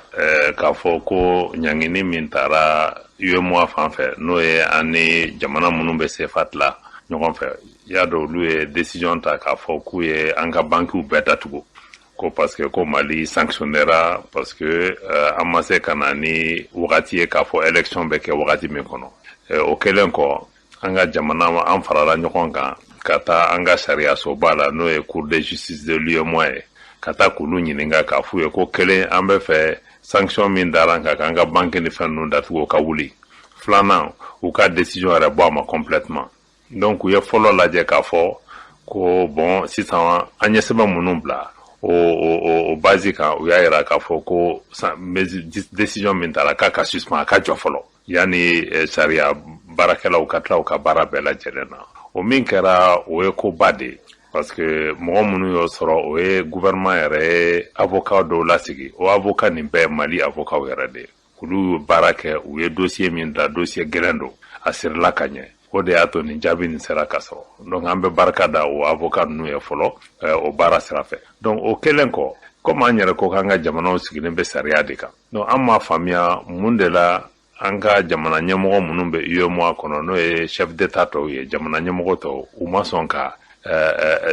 k'a fɔ ko ɲangini min taara UEMOA fan fɛ n'o ye an ni jamana minnu bɛ CFA la ɲɔgɔn fɛ i y'a dɔn olu ye décision ta k'a fɔ k'u ye an ka banquiw bɛɛ datugu ko parce que ko Mali sanctionnera parce que an ma se ka na ni wagati ye k'a fɔ élection bɛ kɛ wagati min kɔnɔ o kɛlen kɔ an ka jamana an farala ɲɔgɔn kan ka taa an ka sariyasoba la n'o ye Cour de justice de l'UEMOA ye ka taa k'olu ɲininka k'a f'u ye ko kelen an bɛ fɛ sanction min dara an kan k'an ka banque ni fɛn ninnu datugu o ka wuli filanan u ka décision yɛrɛ bɔ a ma complètement donc u ye fɔlɔ lajɛ k'a fɔ ko bon sisan an ye sɛbɛn minnu bila o base kan u y'a yira k'a fɔ ko décision min taara k'a ka suspend a ka jɔ fɔlɔ yanni sariya baarakɛlaw ka tila u ka baara bɛɛ lajɛlen na o min kɛra o ye koba de parce que mɔgɔ minnu y'o sɔrɔ o ye gouvernement yɛrɛ ye avocat dɔw lasigi o avocat nin bɛɛ Mali avocat yɛrɛ de olu baara kɛ u ye dossier min da dossier gɛlɛn don a sirila ka ɲɛ o de y'a to nin jaabi nin sera ka sɔrɔ donc an bɛ barika da o avocat ninnu ye fɔlɔ o baara sira fɛ donc o kɛlen kɔ komi an yɛrɛ ko k'an ka jamanaw sigilen bɛ sariya de kan donc an m'a faamuya mun de la an ka jamana ɲɛmɔgɔ minnu bɛ UEMOA kɔnɔ n'o ye chef d'état tɔw ye jamana ɲɛmɔgɔ tɔw u ma sɔn ka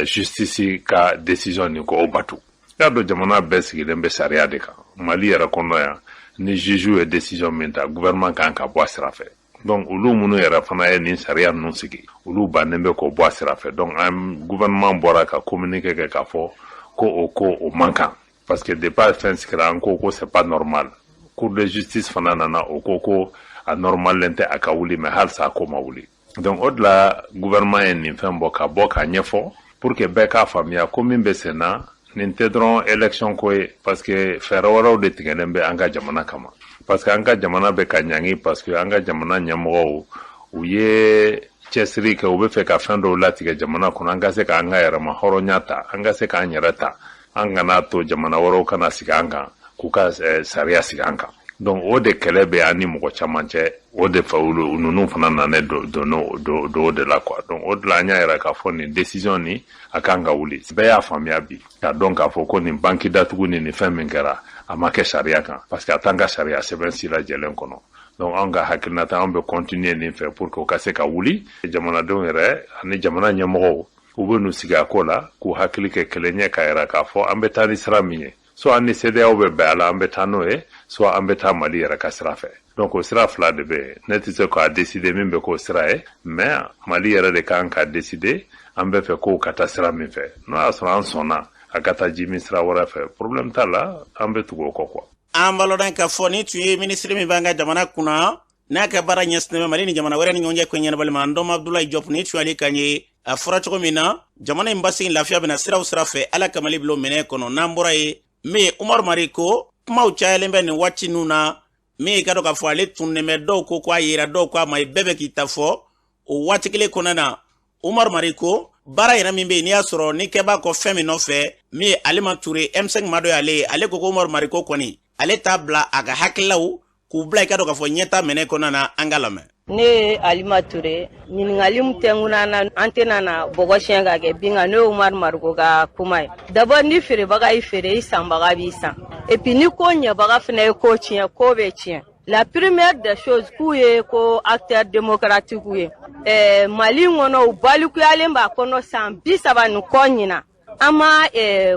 justice ka décision nin ko o batu i y'a dɔn jamana bɛɛ sigilen bɛ sariya de kan Mali yɛrɛ kɔnɔ yan ni juge ye décision min ta gouvernement kan ka bɔ a sira fɛ donc olu minnu yɛrɛ fana ye nin sariya ninnu sigi olu bannen bɛ k'o bɔ a sira fɛ donc an gouvernement bɔra ka communiqué kɛ k'a fɔ ko o man kan parce que depuis fɛn sigira an ko c'est pas normal cour de justice fana nana o ko a normalen tɛ a ka wuli mais halisa a ko ma wuli donc o de la gouvernement ye nin fɛn bɔ k'a ɲɛfɔ pour que bɛɛ k'a faamuya ko min bɛ sen na nin tɛ dɔrɔn élection ko ye parce que fɛɛrɛ wɛrɛw de tigɛlen bɛ an ka jamana kama parce que an ka jamana bɛ ka ɲangi parce que an ka jamana ɲɛmɔgɔw u ye cɛsiri kɛ u bɛ fɛ ka fɛn dɔw latigɛ jamana kɔnɔ an ka se k'an ka yɛrɛma hɔrɔnya ta an ka se k'an yɛrɛ ta an kana to jamana wɛrɛw kana sigi an kan k'u ka sariya sigi an kan donc o de kɛlɛ bɛ an ni mɔgɔ caman cɛ o de fɛ ninnu fana nanen don o de la quoi donc o de la an y'a yɛrɛ k'a fɔ nin décision ni a kan ka wuli bɛɛ y'a faamuya bi k'a dɔn k'a fɔ ko nin banque datugu ni nin fɛn min kɛra a ma kɛ sariya kan parce que a t'an ka sariya sɛbɛn si lajɛlen kɔnɔ donc an ka hakilinata an bɛ continuer nin fɛ pour que o ka se ka wuli jamanadenw yɛrɛ ani jamana ɲɛmɔgɔw u bɛ n'u sigi a ko la k'u hakili kɛ kelen ɲɛ k'a yira k'a fɔ an bɛ taa ni sira min ye soit an ni CEDEAO bɛ bɛn a la an bɛ taa n'o ye soit an bɛ taa Mali yɛrɛ ka sira fɛ donc o sira fila de bɛ yen ne tɛ se k'a décider min bɛ k'o sira ye mais Mali yɛrɛ de kan ka décider an bɛ fɛ k'o ka taa sira min fɛ n'o y'a sɔrɔ an sɔnna a ka taa ji min sira wɛrɛ fɛ problème t'a la an bɛ tugu o kɔ quoi. an balodan ka fɔ ni tun ye ministre min b'an ka jamana kunna n'a ka baara ɲɛsinnen bɛ Mali ni jamana wɛrɛ ni ɲɔgɔn cɛ ko ɲɛnabɔli ma an dɔn Abdoulaye Diop ni tun y'ale kan ye a fɔra cogo min na jamana in basigi lafiya bɛna sira o sira fɛ ala ka Mali bilo minɛ kɔnɔ n'an bɔra ye min Umaru Mariko kumaw cayalen bɛ nin waati ninnu na min ka dɔn k'a fɔ ale tunnen bɛ dɔw ko k'a yera dɔw ko a ma bɛɛ bɛ k'i ta fɔ o waati kelen kɔnɔna na Umaru Mariko baara yɛrɛ min bɛ yen n'i y'a sɔrɔ ni kɛ b'a kɔ fɛn min nɔfɛ min ye Alima Ture M5 ma dɔ y'ale ye ale ko Umaru Mariko kɔni ale t'a bila a ka hakililaw k'u bila i ka dɔn k'a fɔ ɲɛta minɛ kɔnɔna na an ka lamɛn. Ne ye Alima Ture ɲininkali min tɛ ŋuna na an tɛna na bɔgɔ siɲɛ ka kɛ bin kan ne ye Umaru Mariko ka kuma ye d'abord ni feerebaga y'i feere i sanbaga b'i san et puis ni ko ɲɛbaga fana ye ko tiɲɛ ko bɛ tiɲɛ. La première des choses k'u ye ko acteur démocratique ye Mali kɔnɔ u balikuyalen b'a kɔnɔ san 30 ni kɔ ɲina an ma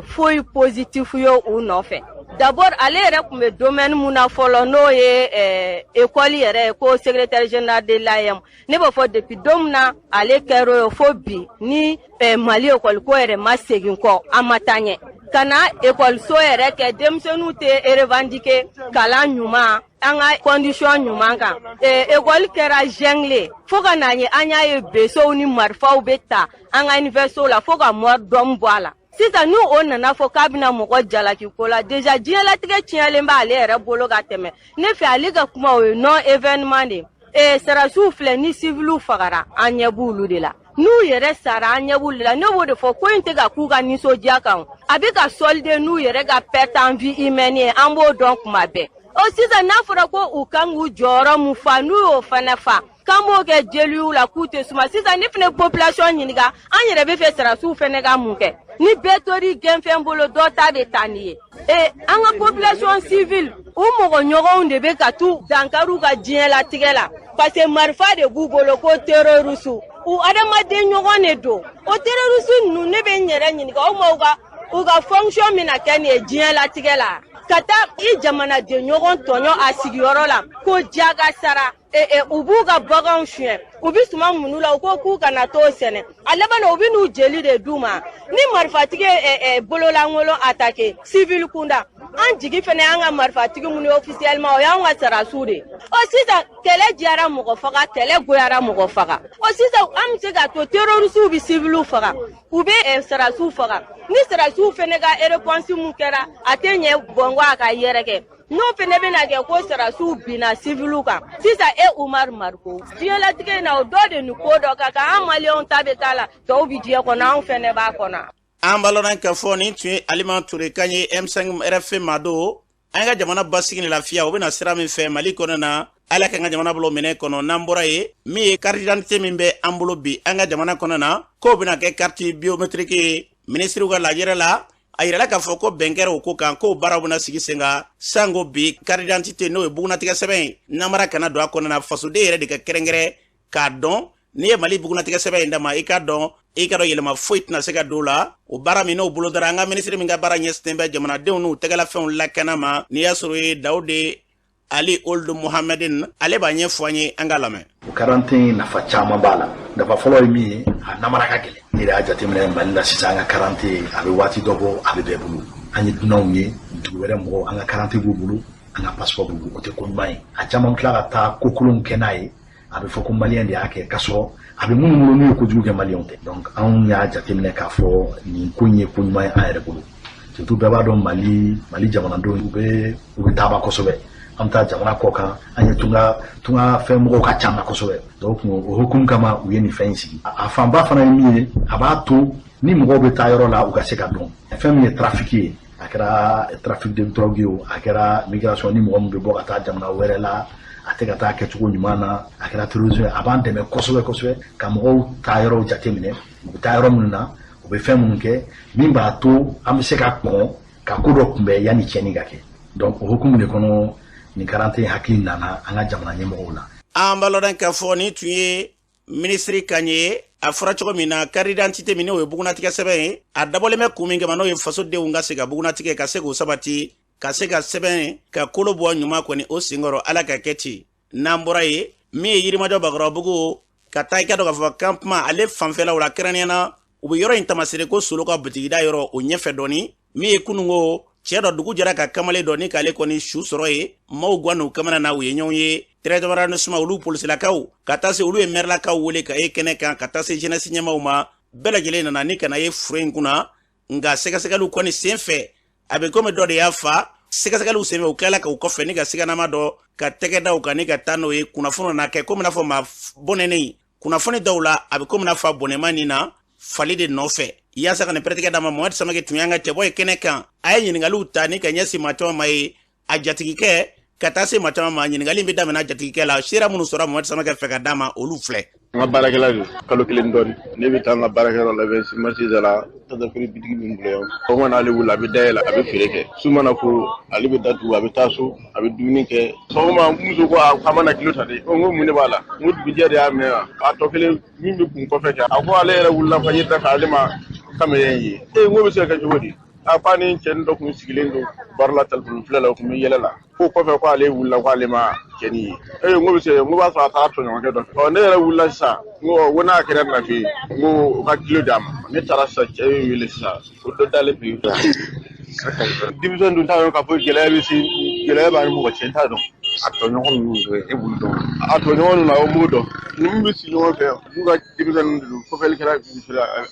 foyi positif ye u nɔfɛ d'abord ale yɛrɛ kun bɛ domaine mun na fɔlɔ n'o ye école yɛrɛ ko secrétaire général de l'AM ne b'a fɔ depuis don min na ale kɛr'o ye fo bi ni Mali école ko yɛrɛ ma segin kɔ a ma taa ɲɛ ka na écoleso yɛrɛ kɛ denmisɛnninw tɛ revendiquer kalan ɲuman an ka condition ɲuman kan école kɛra jungle fo ka na ye an y'a ye besow ni marifaw bɛ ta an ka université la fo ka mort d'homme bɔ a la sisan n'u o nana fɔ k'a bɛna mɔgɔ jalaki ko la déjà diɲɛlatigɛ tiɲɛlen b'ale yɛrɛ bolo ka tɛmɛ ne fɛ ale ka kuma o ye non événement de sarasiw filɛ ni civiliw fagara an ɲɛ b'olu de la n'u yɛrɛ sara an ɲɛ b'olu de la ne b'o de fɔ ko in tɛ ka k'u ka nisɔndiya kan a bɛ ka solde n'u yɛrɛ ka perte en vie humaine ye an b'o dɔn kuma bɛɛ sisan n'a fɔra ko u kan k'u jɔyɔrɔ mun fa n'u y'o fana fa k'an b'o kɛ jeliw la k'u tɛ suma sisan ni fana population ɲininka an yɛrɛ bɛ fɛ sarasiw fana ka mun kɛ ni bɛɛ tori gɛnfɛn bolo dɔ ta de ta nin ye an ka population civile u mɔgɔ ɲɔgɔnw de bɛ ka t'u dankariw ka diɲɛlatigɛ la parce que marifa de b'u bolo ko terroriste u adamaden ɲɔgɔn de don o terroriste ninnu ne bɛ n yɛrɛ ɲininka o ma u ka fonction min na kɛ nin ye diɲɛlatigɛ la ka taa I jamanaden ɲɔgɔn tɔɲɔ a sigiyɔrɔ la ko jaga sara u b'u ka baganw suɲɛ u bɛ suma minnu la u ko k'u kana t'o sɛnɛ a laban na u bɛ n'u jeli de d'u ma ni marifatigi ye bololankolon attaqué civil kunda an jigi fana y'an ka marifatigi minnu ye officiellement o y'an ka sarasiw de sisan kɛlɛ diyara mɔgɔ faga kɛlɛ goyara mɔgɔ faga sisan an bɛ se ka to terrorisiw bɛ civiliw faga u bɛ sarasiw faga ni sarasiw fana ka réponse mun kɛra a tɛ ɲɛ bɔn a ka yɛrɛkɛ n'o fana bɛna kɛ ko sarasiw binna civiliw kan sisan Umar Marko diɲɛlatigɛ in na o dɔ de ni ko dɔ ka kan an maliyɛnw ta bɛ k'a la tɔw bɛ diɲɛ kɔnɔ anw fana b'a kɔnɔ. an baloran k'a fɔ nin tun ye Alima Ture kan ye M5 RFI ma don an ka jamana basigi ni lafiya o bɛna sira min fɛ Mali kɔnɔ na ala ka jamana bolo minɛ kɔnɔ n'an bɔra ye min ye carte d'identité min bɛ an bolo bi an ka jamana kɔnɔ na k'o bɛna kɛ carte biométrique ye ministre ka lajɛrɛ la a yirala k'a fɔ ko bɛn kɛra o ko kan k'o baaraw bɛna sigi sen kan sango bi carte d'identité n'o ye bugunatigɛ sɛbɛn ye namara kana don a kɔnɔ na fasoden yɛrɛ de ka kɛrɛnkɛrɛn k'a dɔn n'i ye Mali bugunatigɛ sɛbɛn in d'a ma i k'a dɔn yɛlɛma foyi tɛna se ka don o la o baara min n'o bolo dara an ka ministre min ka baara ɲɛsinnen bɛ jamanadenw n'u tɛgɛlafɛnw lakana ma n'i y'a sɔrɔ ye Dawude Ali Ould Mohamedin ale b'a ɲɛfɔ an ye an ka lamɛn. O karantin nafa caman b'a la nafa fɔlɔ ye min ye a namara ka gɛlɛn ni y'a jateminɛ Mali la sisan an ka karantin a bɛ waati dɔ bɔ a bɛ bɛɛ bolo an ye dunanw ye dugu wɛrɛ mɔgɔw an ka karantin b'u bolo an ka passeport b'u bolo o tɛ ko ɲuman ye a caman tila ka taa ko kolonw kɛ n'a ye a bɛ fɔ ko maliyɛn de y'a kɛ k'a sɔrɔ a bɛ minnu bolo n'u ye kojugu kɛ maliyɛnw tɛ donc anw y'a jateminɛ k'a fɔ nin ko in ye ko ɲuman ye an yɛrɛ bolo surtout bɛɛ b'a dɔn Mali jamanadenw u bɛ taaba kosɛbɛ an taa jamana kɔ kan an ye tunga fɛn mɔgɔw ka ca na kosɛbɛ donc o hukumu kama u ye nin fɛn in sigi a fanba fana ye min ye a b'a to ni mɔgɔw bɛ taa yɔrɔ la u ka se ka dɔn fɛn min ye trafic ye a kɛra trafic de drogue ye a kɛra migration ni mɔgɔ min bɛ bɔ ka taa jamana wɛrɛ la a tɛ ka taa kɛcogo ɲuman na a kɛra terrorisme a b'an dɛmɛ kosɛbɛ ka mɔgɔw taa yɔrɔw jateminɛ u bɛ taa yɔrɔ minnu na u bɛ fɛn minnu kɛ min b'a to an bɛ se ka kɔn ka ko dɔ kunbɛn yanni tiɲɛni ka kɛ donc o hukumu de kɔnɔ ni karantin hakili nana an ka jamana ɲɛmɔgɔw la. an baloran k'a fɔ nin tun ye ministre kan ye a fɔra cogo min na carte d'identité min n'o ye bugunatigɛ sɛbɛn ye a dabɔlen bɛ kun min kama n'o ye fasodenw ka se ka bugunatigɛ ka se k'o sabati ka se ka sɛbɛn ka kolo bɔ ɲuman kɔni o senkɔrɔ ala ka kɛ ten n'an bɔra ye min ye Yirimajɔ Bakɔrɔbugu ka taa i ka dɔn k'a fɔ campement ale fanfɛlaw la kɛrɛnkɛrɛnnenya u bɛ yɔrɔ in tamasere ko Solo ka butigida yɔrɔ o ɲɛfɛ dɔɔni min ye kununko cɛ dɔ dugu jɛra ka kamalen dɔ ni k'ale kɔni su sɔrɔ ye maaw gan n'u kamana na u ye ɲɔgɔn ye territoire d'arrondissement olu polisilakaw ka taa se olu ye mairelakaw wele ka ye kɛnɛ kan ka taa se jeunesse ɲɛmaaw ma bɛɛ lajɛlen nana ni kana ye fure in kunna nka sɛgɛsɛgɛliw kɔni sen fɛ a bɛ komi dɔ de y'a fa sɛgɛsɛgɛliw sen fɛ u tilala k'u kɔfɛ ni ka siganama dɔ ka tɛgɛ da u kan ni ka taa n'o ye kunnafoni na kɛ komi n'a fɔ maa bɔnɛnen kunnafoni dɔw la a bɛ komi n'a fɔ bɔnɛma nin na fali de nɔfɛ yaasa ka nin pɛrɛtigɛ d'a ma Mohamed Samake tun y'an ka cɛbɔ ye kɛnɛ kan a ye ɲininkaliw ta ni ka ɲɛsin maa caman ma ye a jatigikɛ ka taa se maa caman ma ɲininkali bɛ daminɛ jatigikɛ la sera minnu sɔrɔ Mohamed Samake fɛ ka d'a ma olu filɛ. N ka baarakɛla don kalo kelen dɔɔni ne bɛ taa n ka baarakɛyɔrɔ la bɛ marché la tasafiri bitigi min filɛ yan o mana ale wuli a bɛ dayɛlɛ a bɛ feere kɛ su mana ko ale bɛ datugu a bɛ taa so a bɛ dumuni kɛ sɔgɔma muso ko a mana kilo ta de n ko mun de b'a la n ko dugujɛ de y'a minɛ a tɔ kelen min bɛ kun kɔfɛ kɛ a ko ale yɛrɛ wulila ka ɲɛ ta k'ale ma kamalen ye n ko bɛ se ka kɛ cogo di a ko ni cɛnin dɔ kun sigilen don baro la telefɔni filɛ la o kun bɛ yɛlɛ la ko kɔfɛ ko ale wulila ko ale ma cɛnin ye n ko bɛ se n ko b'a sɔrɔ a taara tɔɲɔgɔnkɛ dɔ fɛ ne yɛrɛ wulila sisan n ko n'a kɛra nafe n ko o ka kilo d'a ma ne taara sisan cɛ min wele sisan o dɔ dalen bi denmisɛn dun t'a dɔn k'a fɔ gɛlɛya b'a ni mɔgɔ cɛ t'a dɔn a tɔɲɔgɔn ninnu e b'olu dɔn a tɔɲɔgɔn ninnu o m'o dɔn ni min bɛ si ɲɔgɔn fɛ n'u ka denmisɛn ninnu de don kɔfɛlikɛla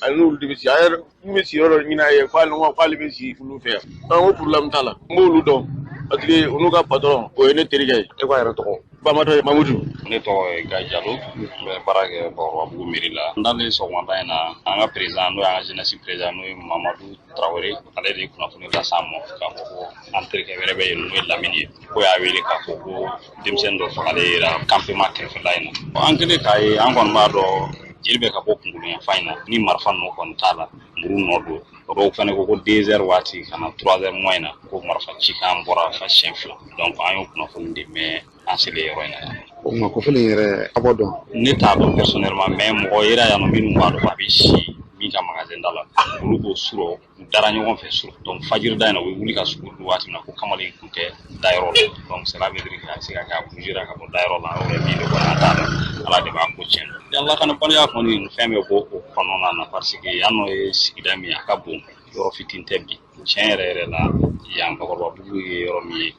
ani n'olu de bɛ si a yɛrɛ min bɛ si yɔrɔ dɔ ɲini a ye k'ale bɛ si olu fɛ yan n ko problème t'a la n b'olu dɔn parce que olu ka patron o ye ne terikɛ ye e k'a yɛrɛ tɔgɔ Bamatɔ Mamudu. Ne tɔgɔ ye Gaye Jalo n bɛ baara kɛ Bakɔrɔbabugu mairie la n dalen sɔgɔmada in na an ka président n'o y'an ka jeunesse président n'o ye Mamadu Traoré ale de ye kunnafoni las'an ma k'a fɔ ko an terikɛ wɛrɛ bɛ yen n'o ye Lamini ye ko y'a wele k'a fɔ ko denmisɛnnin dɔ fagalen yera campement kɛrɛfɛla in na an kɛlen k'a ye an kɔni b'a dɔn jeli bɛ ka bɔ kunkolo yanfan in na ni marifa ninnu kɔni t'a la muru nɔ don dɔw fana ko 2 heures waati ka na 3 heures moins na ko marifa cikan bɔra fa siɲɛ 2 donc an y'o kunnafoni de mɛn an selen yɔrɔ in na. O ma ko fɛn yɛrɛ a b'o dɔn. Ne t'a dɔn personnellement mais mɔgɔ yera yan nɔ minnu b'a dɔn a bɛ si min ka magasin da la olu b'o surɔ u dara ɲɔgɔn fɛ surɔ donc fajiri da in na u bɛ wuli ka sugu don waati min na ko kamalen tun tɛ dayɔrɔ la donc cela veut dire que a bɛ se ka kɛ a bougera ka bɔ dayɔrɔ la o yɛrɛ min de kɔni an t'a dɔn ala de b'a ko tiɲɛ. Ala kana baliya kɔni fɛn bɛ bɔ o kɔnɔna na parce que yan nɔ ye sigida min a ka bon yɔrɔ fitinin tɛ bi tiɲɛ yɛrɛ yɛrɛ la yan Bakɔrɔbabugu ye yɔrɔ min ye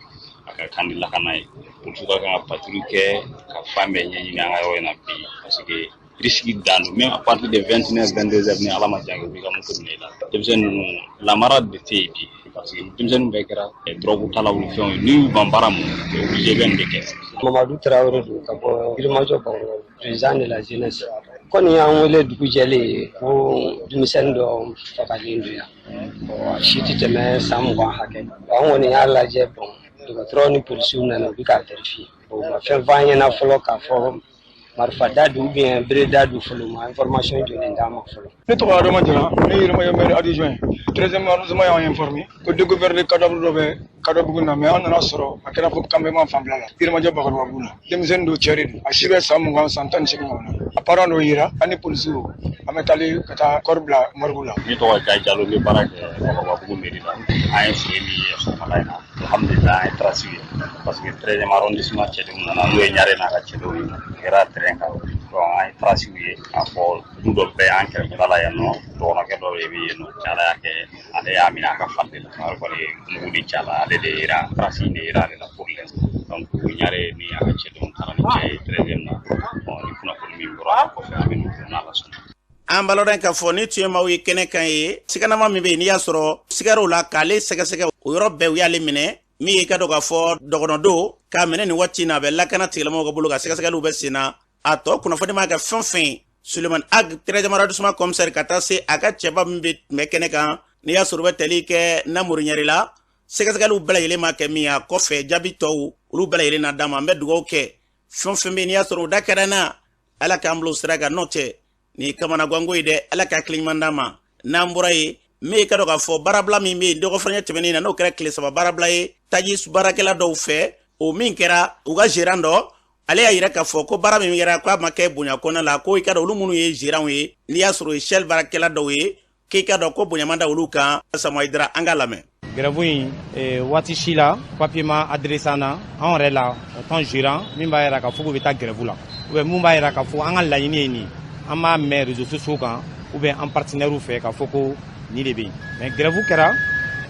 a ka kan di lakana ye police ka kan ka patrouille kɛ ka fan bɛɛ ɲɛɲini an ka yɔrɔ in na bi parce que risque dan don même à partir de 21h-22h ni ala ma jan u bɛ ka moto minɛ i la denmisɛnnin ninnu lamara de tɛ yen bi parce que denmisɛnnin bɛɛ kɛra drogue talaw ni fɛnw ye n'u y'u ban baara mun o ye obligé bɛ nin de kɛ. Mamadu Traoré don ka bɔ Yirimajɔ Bakɔrɔbabugu président de la jeunesse kɔni y'an wele dugu jɛlen ko denmisɛnnin dɔ fagalen don yan si tɛ tɛmɛ san 20 hakɛ an kɔni y'a lajɛ dɔgɔtɔrɔ ni polisiw nana u bɛ k'a vérifier u ma fɛn f'an ɲɛna fɔlɔ k'a fɔ marifa da don ou bien bere da don fɔlɔ ma information jɔlen d'an ma fɔlɔ. Ne tɔgɔ Adama Jara ne ye Yirimajɔ maire adjoint 13e arrondissement y'an informé ko découverte cadavre dɔ bɛ Kadɔbugu na mais an nana sɔrɔ a kɛra fɔ campement fanfɛla la Yirimajɔ Bakɔrɔbabugu la denmisɛnnin don cɛ de don a si bɛ san 20 san 18 ɲɔgɔn na a parent dɔ yira an ni polisiw an bɛ taali ka taa kɔri bila morgue la. Ne tɔgɔ ye Gaye Jalo n bɛ baara kɛ Bakɔrɔbabugu mairie la an ye fili min ye sɔgɔmada in na alhamdulilah an ye trace ye parce que 13e arrondissement cɛdenw nana n'o ye Ɲare n'a ka cɛdenw ye kɛra terrain kan donc an ye trace ye a fɔ du dɔ bɛ an kɛrɛfɛla la yan nɔ dɔgɔnɔkɛ dɔ de bɛ yen nɔ cɛ ala y'a kɛ ale y'a minɛ a ka fan de la ale kɔni mugu de ci a la ale de yera trace de yera ale la pour l'instant donc Ɲare ni a ka cɛdenw taara ni cɛ ye 13e na ni kunnafoni min bɔra kɔfɛ an bɛ n'u don n'ala sɔnna. An balɔrɔ k'a fɔ ni tun ye maaw ye kɛnɛ kan ye siganama min bɛ yen n'i y'a sɔrɔ sigaraw la k'ale sɛgɛsɛgɛ o yɔrɔ bɛɛ u y'ale minɛ min ye ka dɔn k'a fɔ dɔgɔnɔdon k'a minɛ nin waati in na a bɛ lakana tigilamɔgɔw ka bolo ka sɛgɛsɛgɛliw bɛ sen na a tɔ kunnafoni ma kɛ fɛn fɛn Sulemani Ag 13e arrondissement commissaire ka taa se a ka cɛba min bɛ kɛnɛ kan n'i y'a sɔrɔ u bɛ tali kɛ Namuru Ɲɛri la sɛgɛsɛgɛliw bɛɛ lajɛlen ma kɛ min a kɔfɛ jaabi tɔw olu bɛɛ lajɛlen na d'a ma an bɛ dugawu kɛ fɛn fɛn bɛ yen n'i y'a sɔrɔ o da kɛra n na ala k'an bila o sira kan n'o tɛ nin kamana gango ye dɛ ala ka hakili ɲuman d'an ma n'an bɔra ye min ye ka dɔn k'a fɔ baarabila min bɛ yen dɔgɔfɔrɔnya tɛmɛnen na n'o kɛra tile 3 baarabila ye taji baarakɛla dɔw fɛ o min kɛra u ka gérant dɔ ale y'a yira k'a fɔ ko baara min kɛra k'a ma kɛ bonya kɔnɔna la ko i ka dɔn olu minnu ye gérant ye n'i y'a sɔrɔ o ye chef baarakɛla dɔw ye k'i ka dɔn ko bonya man da olu kan Samuel Dra an ka lamɛn. Grève in waati si la papier ma adressé an na anw yɛrɛ la en tant gérant min b'a yira k'a fɔ k'u bɛ taa grève la ou bien mun b'a yira k'a fɔ an ka laɲini ye nin an b'a mɛn réseaux sociaux kan ou bien an partenaire fɛ k'a fɔ ko nin de bɛ yen mais grève kɛra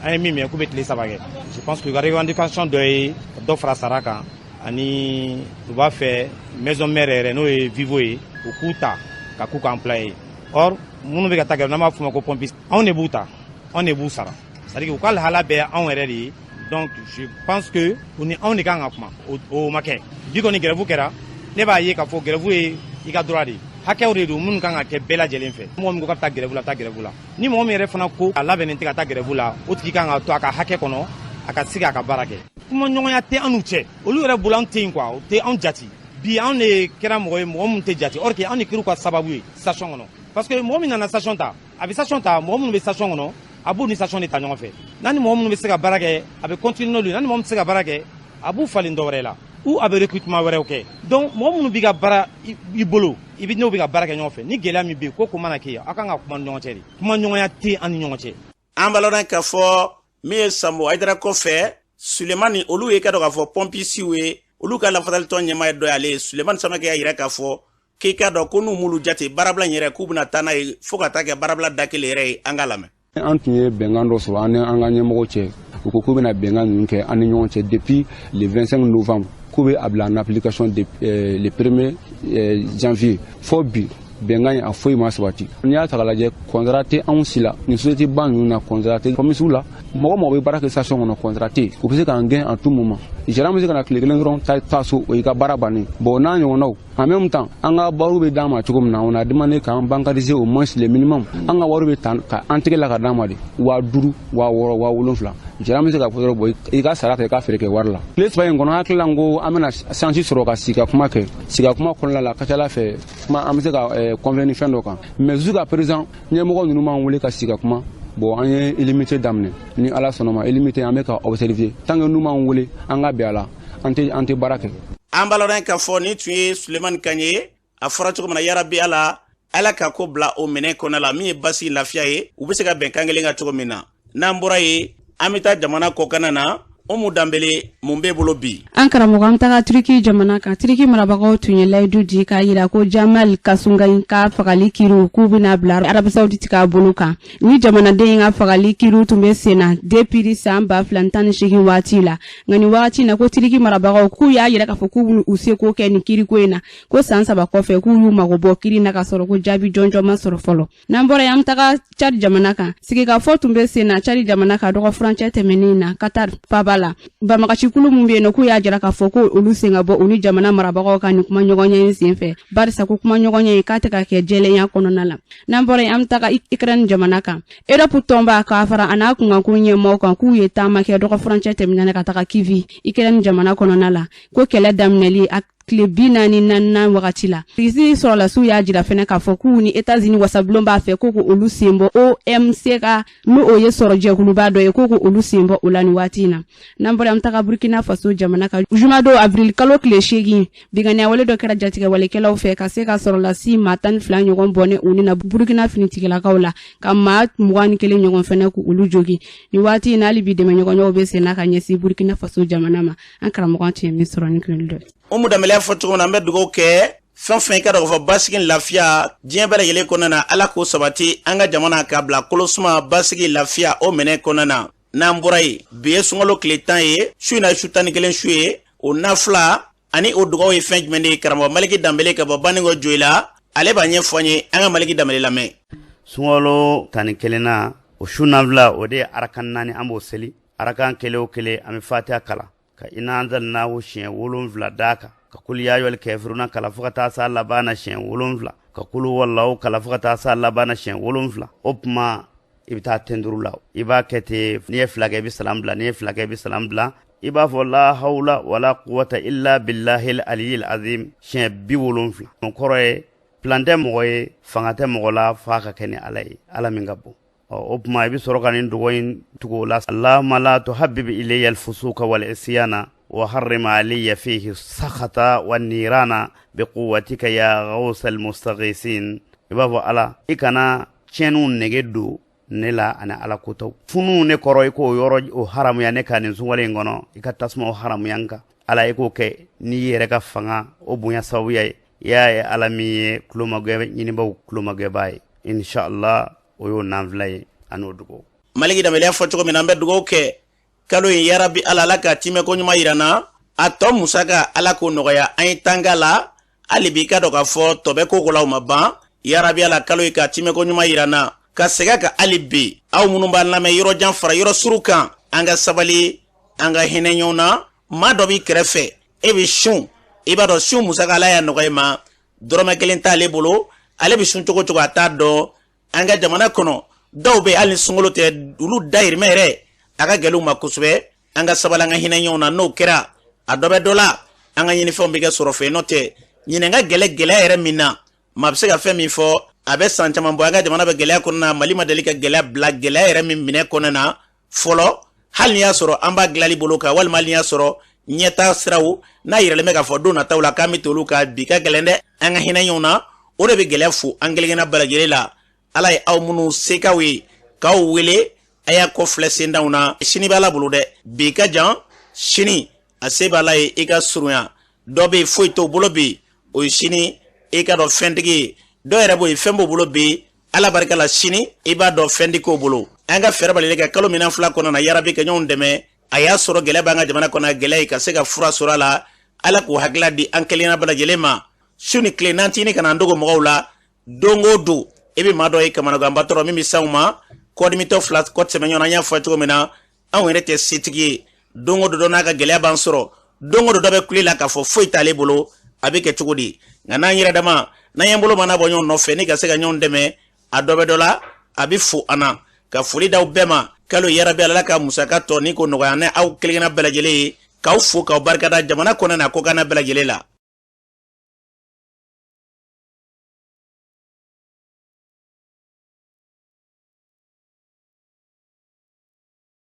an ye min mɛn k'u bɛ tile 3 kɛ je pense que u ka revendication dɔ ye dɔ fara sara kan ani u b'a fɛ maison mère yɛrɛ n'o ye Vivo ye u k'u ta ka k'u ka employé or minnu bɛ ka taa grève n'an b'a fɔ o ma ko pompiste anw de b'u ta anw de b'u sara c'est-à-dire u ka lahala bɛɛ anw yɛrɛ de ye donc je pense que u ni anw de kan ka kuma o ma kɛ bi kɔni grève kɛra ne b'a ye k'a fɔ grève ye i ka droit de ye hakɛw de don minnu kan ka kɛ bɛɛ lajɛlen fɛ mɔgɔ min ko k'a bɛ taa grève la taa grève la ni mɔgɔ min yɛrɛ fana ko a labɛnnen tɛ ka taa grève la o tigi kan ka to a ka hakɛ kɔnɔ a ka sigi a ka baara kɛ kuma ɲɔgɔnya tɛ an n'u cɛ olu yɛrɛ bolo an tɛ yen quoi o tɛ anw jati bi anw de kɛra mɔgɔ ye mɔgɔ minnu tɛ jati or que anw de kɛra ka sababu ye station kɔnɔ parce que mɔgɔ min nana station ta a bɛ station ta mɔgɔ minnu bɛ station kɔnɔ a b'u ni station de ta ɲɔgɔn fɛ n'a ni mɔgɔ minnu bɛ se ka baara kɛ a bɛ continuer n'olu ye n'a ni mɔgɔ min tɛ se ka baara kɛ a b'u falen dɔ wɛrɛ la ou a bɛ recrutement wɛrɛw kɛ donc mɔgɔ minnu bɛ ka baara i bolo i bɛ n'o bɛ ka baara kɛ ɲɔgɔn fɛ ni gɛlɛya min bɛ yen ko mana kɛ aw kan ka kuma ni ɲɔgɔn cɛ de kuma ɲɔgɔnya tɛ an ni ɲɔgɔn cɛ. an balona ka fɔ min ye Sambo Haidara kɔfɛ Sulemani olu ye ka dɔ ka fɔ pompisiw ye olu ka lafasalitɔn ɲɛmaa ye dɔ ye ale ye Sulemani Samake y'a yira k'a fɔ k'i ka dɔn ko n'u m'olu jate baarabila in yɛrɛ k'u bɛna taa n'a ye fo ka taa kɛ baarabila da kelen yɛrɛ ye an ka lamɛn. An tun ye bɛnkan dɔ sɔrɔ an ni an ka ɲɛmɔgɔ cɛ u ko k'u bɛna bɛnkan ninnu kɛ an ni ɲɔgɔn cɛ depuis le 25 novembre k'u bɛ a bila en application le 1er janvier fo bi bɛnkan a foyi ma sabati n'i y'a ta k'a lajɛ contrat tɛ anw si la nin société ba ninnu na contrat tɛ comisiw la mɔgɔ mɔgɔ bɛ baara kɛ station kɔnɔ contrat tɛ u bɛ se k'an gɛn en tout moment gérant bɛ se ka na tile kelen dɔrɔn taa so o y'i ka baara bannen bon n'a ɲɔgɔnnaw en même temps an ka wariw bɛ d'an ma cogo min na on a demandé k'an bancariser au moins le minimum an ka wariw bɛ ta k'an tɛgɛ la ka d'an ma de 5000 6000 6000 gérant bɛ se ka fɔ dɔrɔn bon i ka sara ta i ka feere kɛ wari la tile 3 in kɔnɔ an hakili la n ko an bɛna chance sɔrɔ ka sigi ka kuma kɛ sigi ka kuma kɔnɔna la a ka ca Ala fɛ kuma an bɛ se ka convenir fɛn dɔ kan mais jusqu'à présent ɲɛmɔgɔ ninnu m'an wele ka sigi ka kuma bon an ye illimité daminɛ ni Ala sɔnna ma illimité an bɛ ka observer tant que n'u m'an wele an ka bɛn a la an tɛ baara kɛ. An balona ka fɔ ni tun ye Sulemani Kaɲe ye a fɔra cogo min na yarabi Ala ka ko bila o minɛ kɔnɔ la min ye basi lafiya ye u bɛ se ka bɛnkan kelen ka cogo min na n'an bɔra ye an bɛ taa jamana kɔkan na Umu Dambele mun b'e bolo bi. An karamɔgɔ an taga Turiki jamana kan Turiki marabagaw tun ye layidu di k'a yira ko Jamal Kasungayi ka fagali kiiriw k'u bɛna bila Arabi Saoudite k'a bolo kan ni jamanaden ka fagali kiiriw tun bɛ sen na depuis san 2018 waati la nka nin waati na ko Turiki marabagaw k'u y'a yira k'a fɔ k'u b'u seko kɛ nin kiiriko in na ko san 3 kɔfɛ k'u y'u mago bɔ kiiri na ka sɔrɔ ko jaabi jɔnjɔn ma sɔrɔ fɔlɔ n'an bɔra an taga Chad jamana kan sigikafɔ tun bɛ sen na Chad jamana kan dɔgɔ furancɛ tɛmɛnen na Qatar la Bamakacikulu mun be no ku ya jara ka fɔ ko olu sen ka bɔ uni jamana marabagaw ka ni kuma ɲɔgɔnya in sen fɛ barisa ko kuma ɲɔgɔnya in ka tɛ ka kɛ jɛlenya kɔnɔna la n'an bɔra an taga Ukraine jamana kan Europe tɔnba ka fara ana kunkan ko ɲɛmɔgɔw kan k'u ye taama kɛ dɔgɔ furancɛ tɛmɛnen ka taga Kyiv Ukraine jamana kɔnɔna la ko kɛlɛ daminɛli tile 44 wagati la Risi sɔrɔla su y'a jira fɛnɛ k'a fɔ k'u ni États-Unis wasabulon b'a fɛ ko olu sen bɔ OMC ka n'o ye sɔrɔ jɛkuluba dɔ ye ko olu sen bɔ o la ni waati in na n'an bɔra an taga Burkina Faso jamana kan jumadon avril kalo tile 8 biganiya wale dɔ kɛra jatigɛ walekɛlaw fɛ ka se ka sɔrɔla si maa 12 ɲɔgɔn bɔnɛ u ni na Burkina finitigilakaw la ka maa 21 ɲɔgɔn fɛnɛ ku olu jogi ni waati in na hali bi dɛmɛ ɲɔgɔnɲɔgɔnw bɛ sen na ka ɲɛsin Burkina Faso jamana ma an karamɔgɔ tun ye min sɔrɔ ni kilen dɔ Umu Dambele fɔ cogo min na an bɛ dugawu kɛ fɛn fɛn ka dɔgɔ fɔ basigi lafiya diɲɛ bɛɛ lajɛlen kɔnɔna na Ala k'o sabati an ka jamana k'a bila kolosuma basigi lafiya o minɛ kɔnɔna na n'an bɔra ye bi ye sunkalo tile 10 ye su in na su 11 su ye o nafila ani o dugawu ye fɛn jumɛn de ye karamɔgɔ Maliki Dambele ka bɔ Baningo Joyi la ale b'a ɲɛfɔ an ye an ka Maliki Dambele lamɛn. Sunkalo 11 na o su nafila o de ye arakan 4 an b'o seli arakan kelen o kelen an bɛ Fatiha kala ka ina anzalna wo siɲɛ 7 d'a kan ka kul ya ayyuhal kafiruna kala fo ka taa sa laban na siɲɛ 7 ka kul wallahu kala fo ka taa sa laban na siɲɛ 7 o tuma i bɛ taa tenduru la i b'a kɛ ten n'i ye 2 kɛ i bɛ salam bila n'i ye 2 kɛ i bɛ salam bila i b'a fɔ la hawla wala quwwata illa billahil aliyyil azim siɲɛ 70 o kɔrɔ ye plan tɛ mɔgɔ ye fanga tɛ mɔgɔ la f'a ka kɛ ni Ala ye Ala min ka bon o tuma i bɛ sɔrɔ ka nin dugawu in tugu o la Allahumma la tuhabbib ilayya al-fusuqa wal isyana wa harrim alayya fihi sakhata wan nirana bi quwwatika ya ghawsal mustaghisin i b'a fɔ Ala i kana tiɲɛniw nege don ne la ani Ala kotaw funu ne kɔrɔ i k'o yɔrɔ o haramuya ne ka nin sunkalo in kɔnɔ i ka tasuma o haramuya n kan Ala i k'o kɛ n'i yɛrɛ ka fanga o bonya sababuya ye i y'a ye Ala min ye tulomagɛ ɲinibaw tulomagɛbaa ye inshallah o y'o nanfila ye an'o dugawu. Maliki Dambele fɔ cogo min na an bɛ dugawu kɛ kalo in yarabi Ala ka timɛ ko ɲuman yira na a tɔ musaka Ala k'o nɔgɔya an ye tanga la hali bi ka dɔ ka fɔ tɔ bɛ ko la o ma ban yarabi Ala kalo in ka timɛ ko ɲuman yira na ka segin ka hali bi aw minnu b'an lamɛn yɔrɔ jan fara yɔrɔ suru kan an ka sabali an ka hinɛ ɲɔgɔn na maa dɔ b'i kɛrɛfɛ e bɛ sun i b'a dɔn sun musaka Ala y'a nɔgɔya ma dɔrɔmɛ 1 t'ale bolo ale bɛ sun cogo cogo a t'a dɔn an ka jamana kɔnɔ dɔw bɛ hali ni sunkalo tɛ olu dayirimɛ yɛrɛ a ka gɛlɛn u ma kosɛbɛ an ka sabali an ka hinɛ ɲɔgɔn na n'o kɛra a dɔ bɛ dɔ la an ka ɲinifɛnw bɛ kɛ sɔrɔ fɛ n'o tɛ ɲinɛ ka gɛlɛya yɛrɛ min na maa bɛ se ka fɛn min fɔ a bɛ san caman bɔ an ka jamana bɛ gɛlɛya kɔnɔna na Mali ma deli ka gɛlɛya bila gɛlɛya yɛrɛ min minɛ kɔnɔna na fɔlɔ hali ni y'a sɔrɔ an b'a dilanli bolo kan walima hali ni y'a sɔrɔ ɲɛtaa siraw n'a yɛrɛlen bɛ k'a fɔ don nataw la k'an bɛ t'olu kan bi ka gɛlɛn dɛ an ka hinɛ ɲɔgɔn na o de bɛ gɛlɛya fo an kelenkelenna bɛɛ lajɛlen la Ala ye aw minnu sekaw ye k'aw wele aya ko filɛ sendaw na sini b'a la bolo dɛ bi ka jan sini a se b'a la ye i ka surunya dɔ bɛ foyi t'o bolo bi o ye sini i ka dɔn fɛntigi ye dɔ yɛrɛ b'o ye fɛn b'o bolo bi ala barika la sini i b'a dɔn fɛntigi k'o bolo an ka fɛɛrɛ bali kɛ kalo mina fila kɔnɔ na yarabi ka ɲɔgɔn dɛmɛ a y'a sɔrɔ gɛlɛya b'an ka jamana kɔnɔ gɛlɛya ye ka se ka fura sɔrɔ a la ala k'o hakilila di an kelenna bɛɛ lajɛlen ma su ni tile n'an tini kana an dogo mɔgɔw la don o don i bɛ maa dɔ ye kamanaganba tɔrɔ min bɛ s'anw ma kɔdimitɔ fila kɔ tɛmɛ ɲɔgɔn na an y'a fɔ cogo min na anw yɛrɛ tɛ setigi ye don o don n'a ka gɛlɛya b'an sɔrɔ don o don dɔ bɛ kule la k'a fɔ foyi t'ale bolo a bɛ kɛ cogo di nka n'an yɛrɛ dama n'an y'an bolo mana bɔ ɲɔgɔn nɔfɛ ni ka se ka ɲɔgɔn dɛmɛ a dɔ bɛ dɔ la a bɛ fo an na ka foli d'aw bɛɛ ma kalo yarabi ala ka musaka tɔ ni ko nɔgɔya ne aw kelenkelenna bɛɛ lajɛlen ye k'aw fo k'aw barikada jamana kɔnɔ na ko kana bɛɛ lajɛlen la